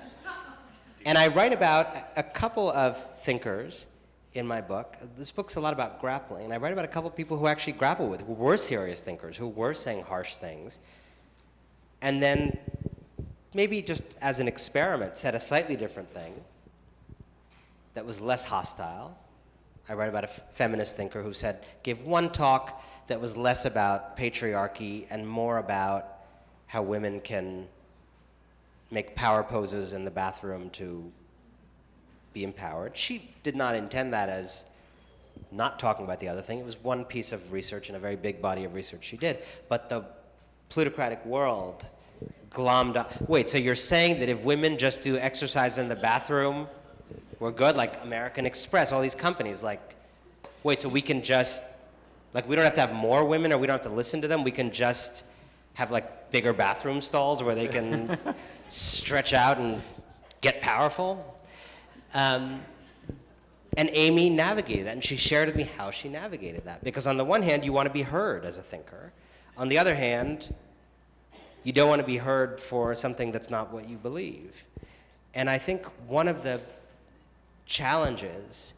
I write about a couple of thinkers in my book. This book's a lot about grappling, and I write about a couple of people who actually grapple with, who were serious thinkers, who were saying harsh things, and then maybe just as an experiment said a slightly different thing that was less hostile. I write about a feminist thinker who gave one talk that was less about patriarchy and more about how women can make power poses in the bathroom to be empowered. She did not intend that as not talking about the other thing. It was one piece of research in a very big body of research she did. But the plutocratic world glommed up. Wait, so you're saying that if women just do exercise in the bathroom, we're good? Like American Express, all these companies, like, wait, so we can just, like, we don't have to have more women or we don't have to listen to them, we can just have like bigger bathroom stalls where they can stretch out and get powerful. And Amy navigated that, and she shared with me how she navigated that. Because on the one hand, you want to be heard as a thinker. On the other hand, you don't want to be heard for something that's not what you believe. And I think one of the challenges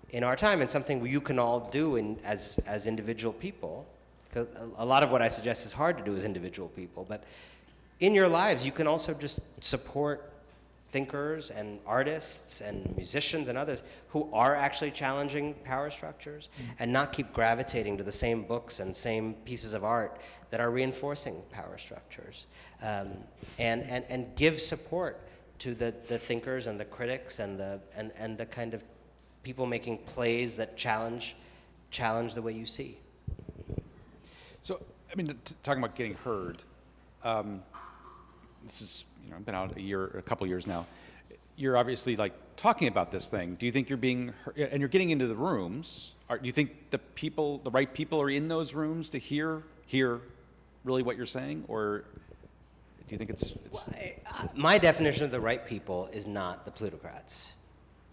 in our time, and something you can all do as individual people, because a lot of what I suggest is hard to do as individual people, but in your lives, you can also just support thinkers and artists and musicians and others who are actually challenging power structures and not keep gravitating to the same books and same pieces of art that are reinforcing power structures. And give support to the thinkers and the critics and the kind of people making plays that challenge the way you see. So, I mean, talking about getting heard, this is, I've been out a couple years now. You're obviously like talking about this thing. Do you think you're being heard, and you're getting into the rooms? Do you think the right people are in those rooms to hear really what you're saying, or do you think it's... My definition of the right people is not the plutocrats.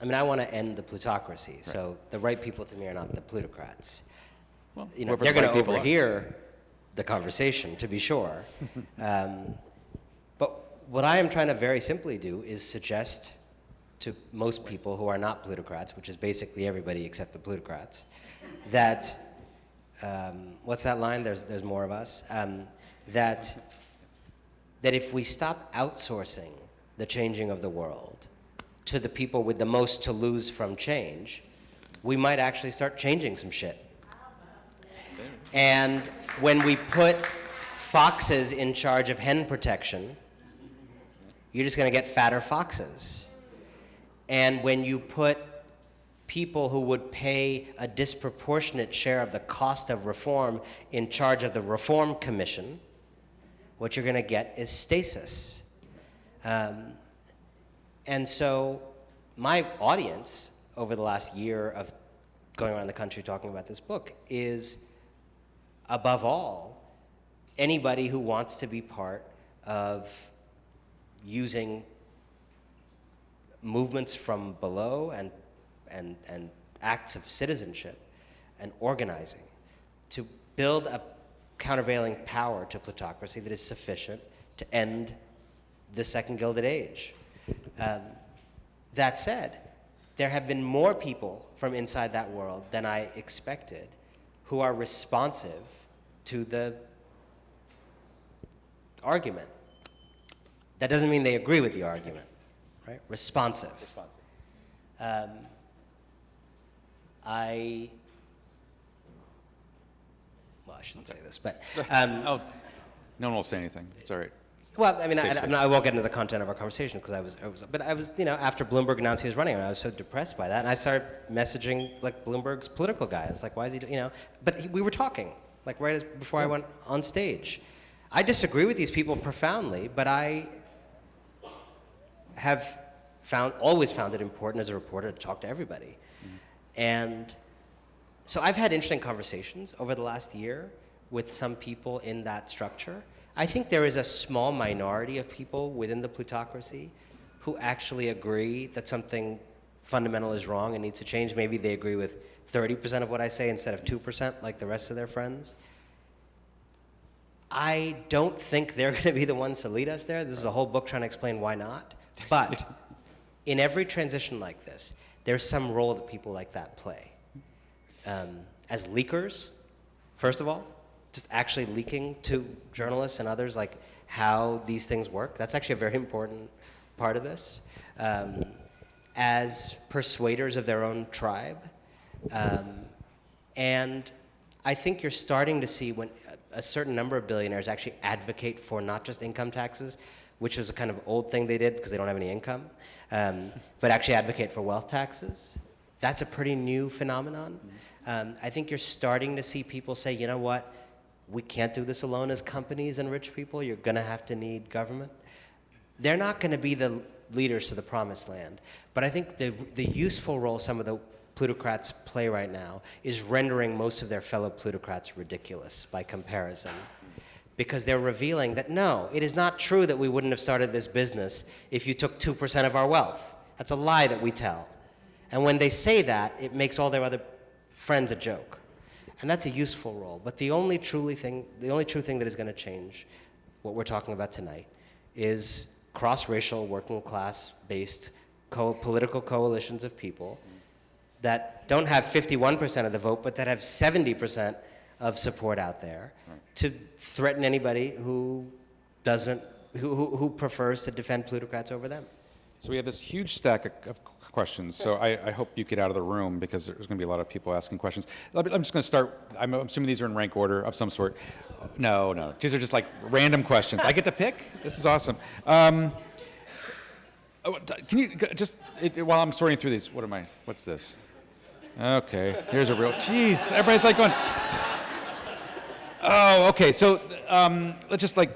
I mean, I want to end the plutocracy, right. So the right people to me are not the plutocrats. Well, they're going to overhear the conversation, to be sure. But what I am trying to very simply do is suggest to most people who are not plutocrats, which is basically everybody except the plutocrats, that what's that line? There's more of us. That if we stop outsourcing the changing of the world to the people with the most to lose from change, we might actually start changing some shit. And when we put foxes in charge of hen protection, you're just going to get fatter foxes. And when you put people who would pay a disproportionate share of the cost of reform in charge of the Reform Commission, what you're going to get is stasis. And so my audience over the last year of going around the country talking about this book is, above all, anybody who wants to be part of using movements from below and acts of citizenship and organizing to build a countervailing power to plutocracy that is sufficient to end the second Gilded Age. That said, there have been more people from inside that world than I expected who are responsive to the argument. That doesn't mean they agree with the argument, right? Responsive. I shouldn't say this, but Oh, no one will say anything. It's all right. well, I mean, Safe space. I won't get into the content of our conversation because I was, after Bloomberg announced he was running, I was so depressed by that, and I started messaging like Bloomberg's political guys, like, why is he, we were talking, like before I went on stage. I disagree with these people profoundly, but I have always found it important as a reporter to talk to everybody. And so I've had interesting conversations over the last year with some people in that structure. I think there is a small minority of people within the plutocracy who actually agree that something fundamental is wrong and needs to change. Maybe they agree with 30% of what I say instead of 2% like the rest of their friends. I don't think they're going to be the ones to lead us there. This is a whole book trying to explain why not. But in every transition like this, there's some role that people like that play. As leakers, first of all, just actually leaking to journalists and others like how these things work. That's actually a very important part of this. As persuaders of their own tribe. And I think you're starting to see when a certain number of billionaires actually advocate for not just income taxes, which was a kind of old thing they did because they don't have any income, but actually advocate for wealth taxes. That's a pretty new phenomenon. I think you're starting to see people say, you know what, we can't do this alone as companies and rich people. You're going to have to need government. They're not going to be the leaders to the promised land. But I think the useful role some of the plutocrats play right now is rendering most of their fellow plutocrats ridiculous by comparison. Because they're revealing that, no, it is not true that we wouldn't have started this business if you took 2% of our wealth. That's a lie that we tell. And when they say that, it makes all their other friends a joke. And that's a useful role. But the only true thing that is going to change what we're talking about tonight is cross-racial, working class-based political coalitions of people that don't have 51% of the vote, but that have 70% of support out there to threaten anybody who prefers to defend plutocrats over them. So we have this huge stack of questions. So I hope you get out of the room because there's going to be a lot of people asking questions. I'm just going to start. I'm assuming these are in rank order of some sort. No. These are just like random questions. I get to pick? This is awesome. Can you just, while I'm sorting through these, what's this? Okay, here's a real, jeez, everybody's like going, oh, okay, so let's just like,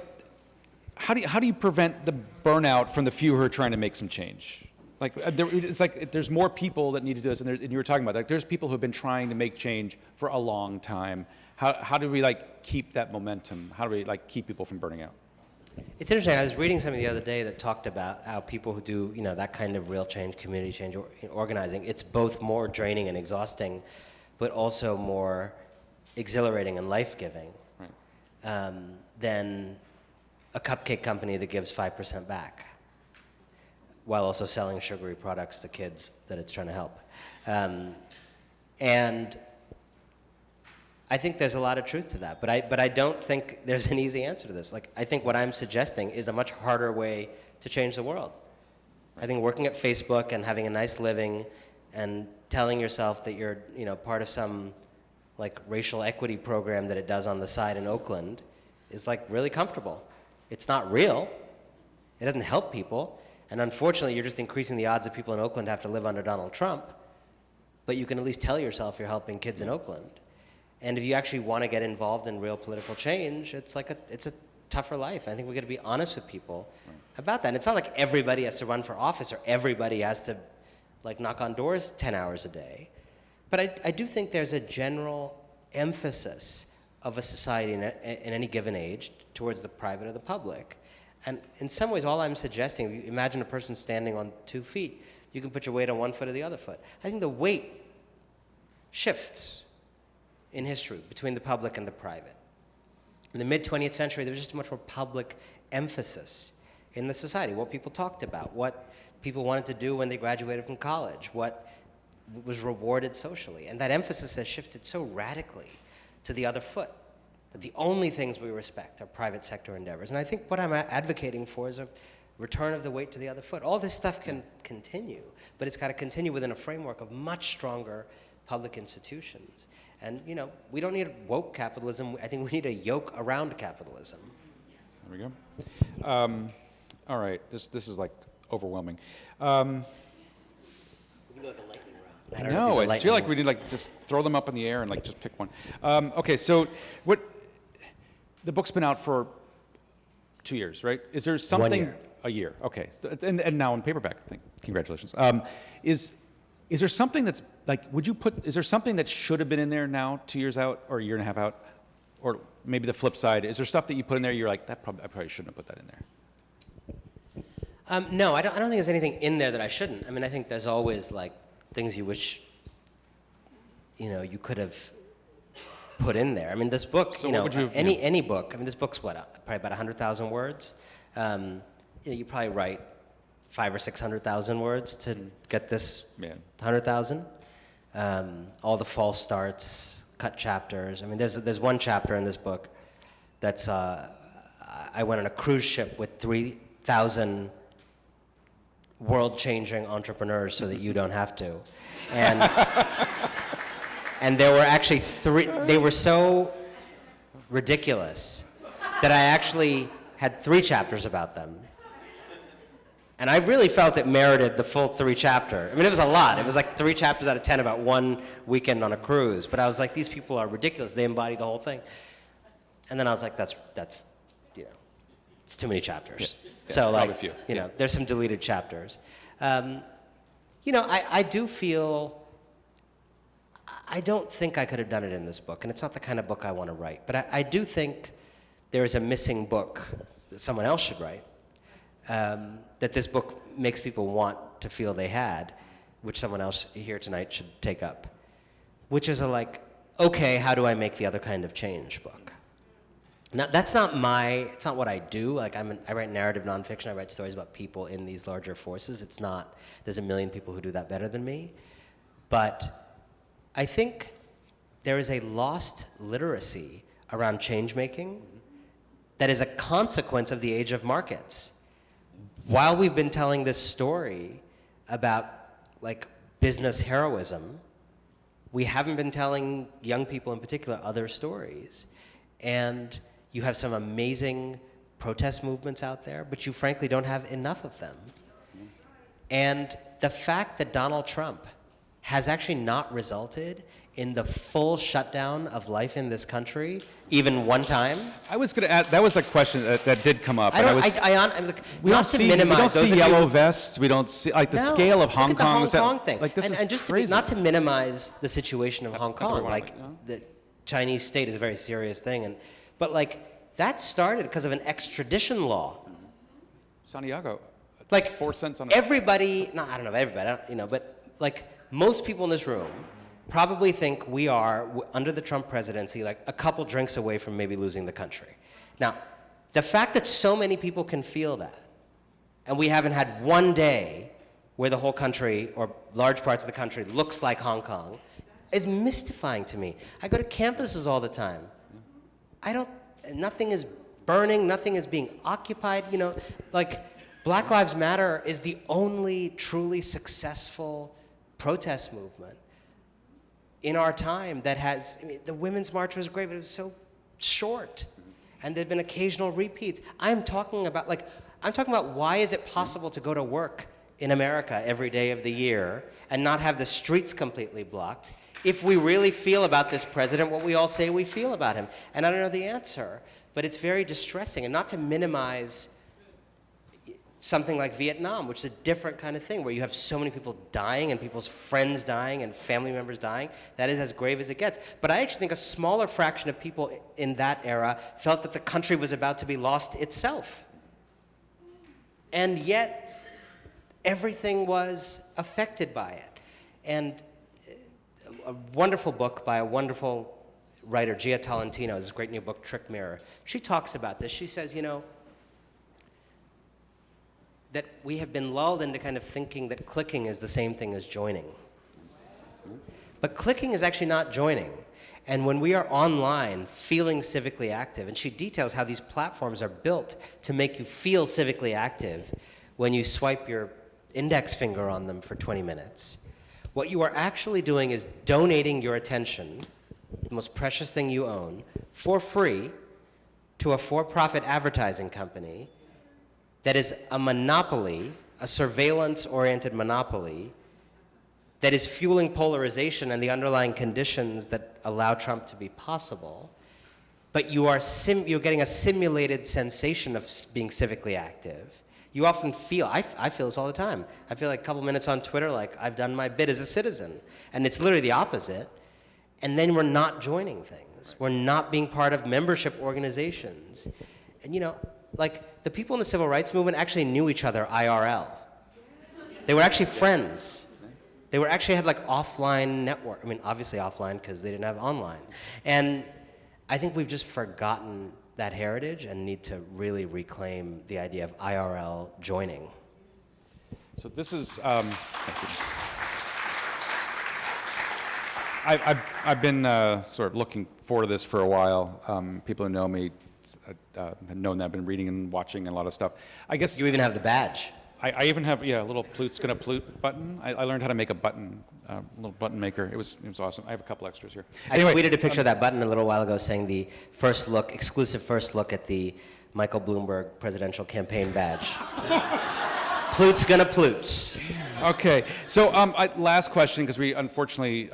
how do you prevent the burnout from the few who are trying to make some change? Like, it's like there's more people that need to do this, and you were talking about that. There's people who have been trying to make change for a long time. How do we like keep that momentum? How do we like keep people from burning out? It's interesting. I was reading something the other day that talked about how people who do, that kind of real change, community change, organizing, it's both more draining and exhausting, but also more exhilarating and life-giving than a cupcake company that gives 5% back, while also selling sugary products to kids that it's trying to help. And I think there's a lot of truth to that, but I don't think there's an easy answer to this. Like, I think what I'm suggesting is a much harder way to change the world. I think working at Facebook and having a nice living and telling yourself that you're, part of some like racial equity program that it does on the side in Oakland is like really comfortable. It's not real. It doesn't help people. And unfortunately, you're just increasing the odds of people in Oakland have to live under Donald Trump. But you can at least tell yourself you're helping kids in Oakland. And if you actually want to get involved in real political change, it's a tougher life. I think we got to be honest with people about that. And it's not like everybody has to run for office or everybody has to like knock on doors 10 hours a day. But I do think there's a general emphasis of a society in any given age towards the private or the public. And in some ways, all I'm suggesting, if you imagine a person standing on 2 feet, you can put your weight on one foot or the other foot. I think the weight shifts in history between the public and the private. In the mid-20th century, there was just a much more public emphasis in the society, what people talked about, what people wanted to do when they graduated from college, what was rewarded socially. And that emphasis has shifted so radically to the other foot, that the only things we respect are private sector endeavors. And I think what I'm advocating for is a return of the weight to the other foot. All this stuff can continue, but it's got to continue within a framework of much stronger public institutions. And, we don't need woke capitalism. I think we need a yoke around capitalism. There we go. All right, this is like overwhelming. I know. I feel like we need just throw them up in the air and just pick one. Okay, so the book's been out for 2 years, right? Is there something? 1 year. A year. Okay, and now in paperback. Congratulations. Is there something that's is there something that should have been in there now, 2 years out or a year and a half out, or maybe the flip side? Is there stuff that you put in there you're like I probably shouldn't have put that in there? No, I don't think there's anything in there that I shouldn't. I mean, I think there's always things you wish, you could have put in there. I mean, this book, So what would you have- any book. I mean, this book's probably about 100,000 words. You probably write 500,000 or 600,000 words to get this 100,000. All the false starts, cut chapters. I mean, there's one chapter in this book that's I went on a cruise ship with 3,000 world-changing entrepreneurs so that you don't have to. And there were actually they were so ridiculous that I actually had 3 chapters about them. And I really felt it merited the full 3 chapter. I mean, it was a lot. It was like 3 chapters out of 10 about one weekend on a cruise. But I was like, these people are ridiculous. They embody the whole thing. And then I was like, that's it's too many chapters. Yeah, so probably a few. There's some deleted chapters. I do feel, I don't think I could have done it in this book. And it's not the kind of book I want to write. But I do think there is a missing book that someone else should write. That this book makes people want to feel they had, which someone else here tonight should take up, which is okay, how do I make the other kind of change book? Now, it's not what I do. I write narrative nonfiction. I write stories about people in these larger forces. There's a million people who do that better than me. But I think there is a lost literacy around change making that is a consequence of the age of markets. While we've been telling this story about business heroism, we haven't been telling young people in particular other stories. And you have some amazing protest movements out there, but you frankly don't have enough of them. And the fact that Donald Trump has actually not resulted in the full shutdown of life in this country, even one time. I was going to add, that was a question that did come up. We don't see yellow vests. We don't see the scale of Hong Kong. Look at the Hong Kong thing. This is and just crazy. not to minimize the situation of Hong Kong. No? The Chinese state is a very serious thing, but that started because of an extradition law. Santiago, 4 cents on. Everybody, no, I don't know everybody, but most people in this room probably think we are, under the Trump presidency, a couple drinks away from maybe losing the country. Now, the fact that so many people can feel that, and we haven't had one day where the whole country, or large parts of the country, looks like Hong Kong, is mystifying to me. I go to campuses all the time. Nothing is burning, nothing is being occupied, like Black Lives Matter is the only truly successful protest movement in our time that has, the Women's March was great, but it was so short. And there've been occasional repeats. I'm talking about why is it possible to go to work in America every day of the year and not have the streets completely blocked if we really feel about this president what we all say we feel about him. And I don't know the answer, but it's very distressing. And not to minimize something like Vietnam, which is a different kind of thing, where you have so many people dying and people's friends dying and family members dying. That is as grave as it gets. But I actually think a smaller fraction of people in that era felt that the country was about to be lost itself. And yet, everything was affected by it. And a wonderful book by a wonderful writer, Gia Tolentino, this great new book, Trick Mirror. She talks about this. She says, that we have been lulled into kind of thinking that clicking is the same thing as joining. But clicking is actually not joining. And when we are online feeling civically active, and she details how these platforms are built to make you feel civically active when you swipe your index finger on them for 20 minutes, what you are actually doing is donating your attention, the most precious thing you own, for free to a for-profit advertising company that is a monopoly, a surveillance-oriented monopoly, that is fueling polarization and the underlying conditions that allow Trump to be possible. But you're getting a simulated sensation of being civically active. You often feel, I feel this all the time. I feel like a couple minutes on Twitter, like I've done my bit as a citizen. And it's literally the opposite. And then we're not joining things. We're not being part of membership organizations. And like the people in the civil rights movement actually knew each other IRL. They were actually friends. They had like offline network. I mean, obviously offline because they didn't have online. And I think we've just forgotten that heritage and need to really reclaim the idea of IRL joining. So this is, I've been sort of looking forward to this for a while. People who know me have known that I've been reading and watching a lot of stuff. I guess You even have the badge. I even have a little Plute's gonna Plute button. I learned how to make a button, little button maker. It was awesome. I have a couple extras here. Anyway, I tweeted a picture of that button a little while ago saying the exclusive first look at the Michael Bloomberg presidential campaign badge. Plute's gonna Plute. Okay, so last question, because we unfortunately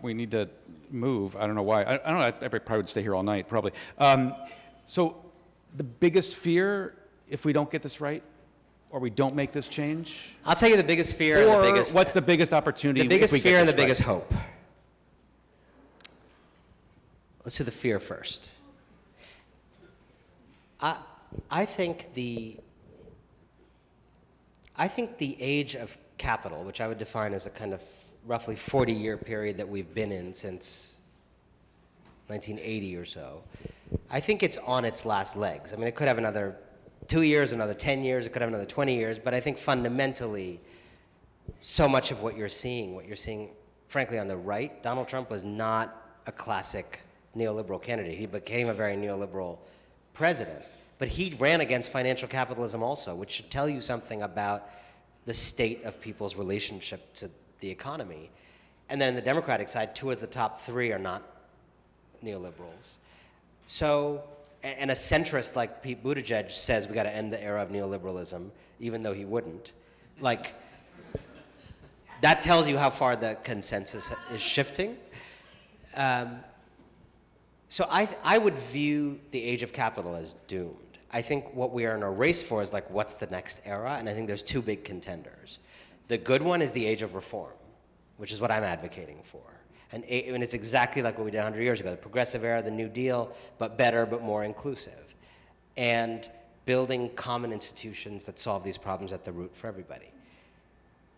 we need to move. I don't know why. I don't know. I probably would stay here all night, probably. So the biggest fear, if we don't get this right, or we don't make this change? I'll tell you the biggest fear and the biggest... what's the biggest opportunity? The biggest if we fear get and the this right? biggest hope. Let's do the fear first. I think the age of capital, which I would define as a kind of roughly 40-year period that we've been in since 1980 or so, I think it's on its last legs. I mean, it could have another 2 years, another 10 years, it could have another 20 years, but I think fundamentally, so much of what you're seeing, frankly, on the right, Donald Trump was not a classic neoliberal candidate. He became a very neoliberal president, but he ran against financial capitalism also, which should tell you something about the state of people's relationship to the economy. And then on the Democratic side, 2 of the top 3 are not neoliberals. So, and a centrist like Pete Buttigieg says we got to end the era of neoliberalism, even though he wouldn't. Like, that tells you how far the consensus is shifting. So I would view the age of capital as doomed. I think what we are in a race for is like, what's the next era? And I think there's 2 big contenders. The good one is the age of reform, which is what I'm advocating for. And it's exactly like what we did 100 years ago, the progressive era, the New Deal, but better, but more inclusive. And building common institutions that solve these problems at the root for everybody.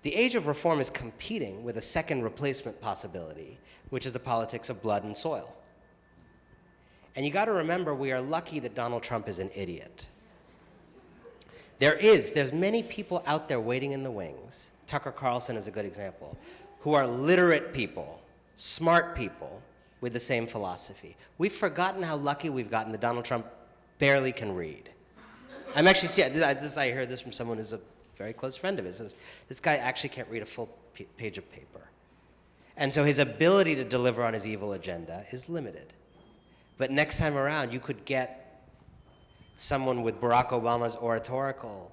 The age of reform is competing with a second replacement possibility, which is the politics of blood and soil. And you got to remember, we are lucky that Donald Trump is an idiot. There's many people out there waiting in the wings. Tucker Carlson is a good example, who are literate people smart people with the same philosophy. We've forgotten how lucky we've gotten that Donald Trump barely can read. I'm actually, I heard this from someone who's a very close friend of his. Says, this guy actually can't read a full page of paper. And so his ability to deliver on his evil agenda is limited. But next time around, you could get someone with Barack Obama's oratorical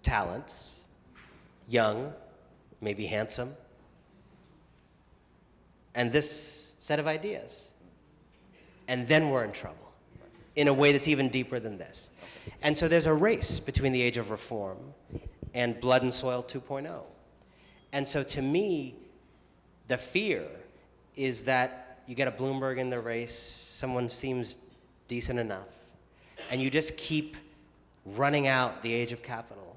talents, young, maybe handsome, and this set of ideas. And then we're in trouble in a way that's even deeper than this. And so there's a race between the age of reform and blood and soil 2.0. And so to me, the fear is that you get a Bloomberg in the race, someone seems decent enough, and you just keep running out the age of capital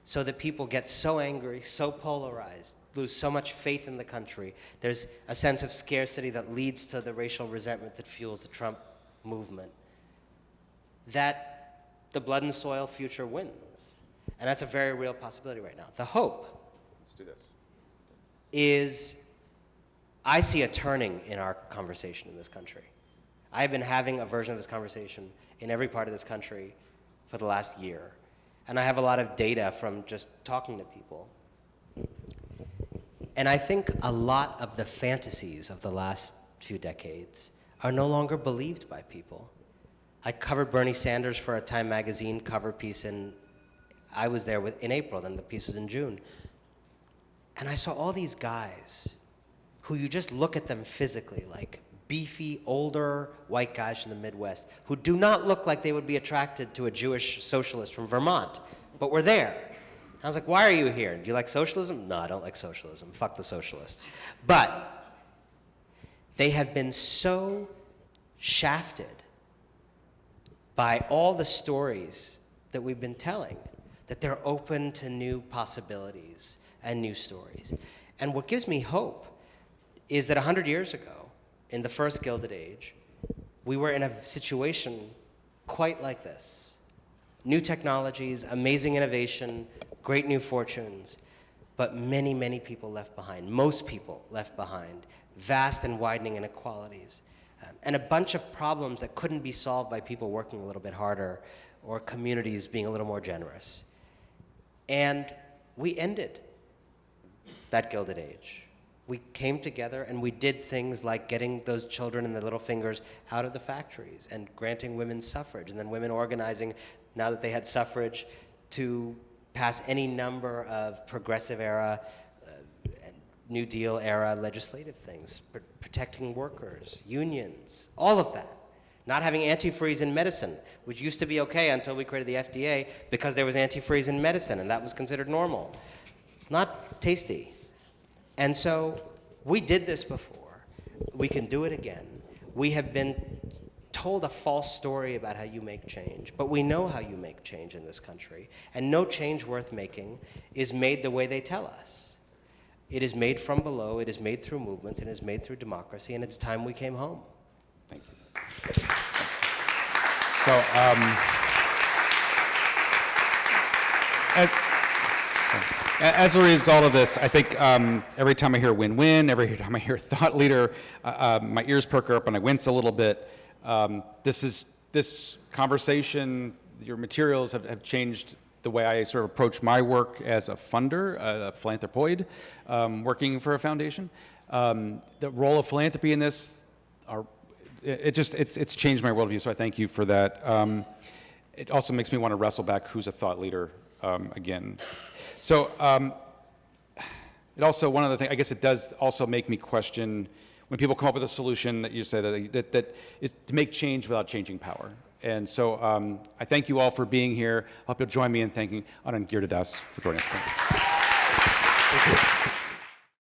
so that people get so angry, so polarized, lose so much faith in the country. There's a sense of scarcity that leads to the racial resentment that fuels the Trump movement, that the blood and soil future wins. And that's a very real possibility right now. The hope Let's do this. is I see a turning in our conversation in this country. I've been having a version of this conversation in every part of this country for the last year. And I have a lot of data from just talking to people. And I think a lot of the fantasies of the last few decades are no longer believed by people. I covered Bernie Sanders for a Time magazine cover piece, and I was there in April, and the piece was in June. And I saw all these guys who you just look at them physically, like beefy, older white guys from the Midwest, who do not look like they would be attracted to a Jewish socialist from Vermont, but were there. I was like, why are you here? Do you like socialism? No, I don't like socialism. Fuck the socialists. But they have been so shafted by all the stories that we've been telling that they're open to new possibilities and new stories. And what gives me hope is that 100 years ago, in the first Gilded Age, we were in a situation quite like this. New technologies, amazing innovation, great new fortunes, but many, many people left behind. Most people left behind. Vast and widening inequalities. And a bunch of problems that couldn't be solved by people working a little bit harder or communities being a little more generous. And we ended that Gilded Age. We came together and we did things like getting those children and their little fingers out of the factories and granting women suffrage, and then women organizing, now that they had suffrage, to pass any number of progressive era, New Deal era legislative things, protecting workers, unions, all of that. Not having antifreeze in medicine, which used to be okay until we created the FDA because there was antifreeze in medicine and that was considered normal. It's not tasty. And so we did this before. We can do it again. We have been told a false story about how you make change, but we know how you make change in this country, and no change worth making is made the way they tell us. It is made from below, it is made through movements, it is made through democracy, and it's time we came home. Thank you. So, as a result of this, I think every time I hear win-win, every time I hear thought leader, my ears perk up and I wince a little bit. This conversation, your materials have changed the way I sort of approach my work as a funder, a philanthropoid, working for a foundation. The role of philanthropy in this, it's changed my worldview, so I thank you for that. It also makes me want to wrestle back who's a thought leader again. So it also, one other thing, I guess it does also make me question when people come up with a solution that you say that is to make change without changing power. And so I thank you all for being here. I hope you'll join me in thanking Anand Giridharadas for joining us. Thank you.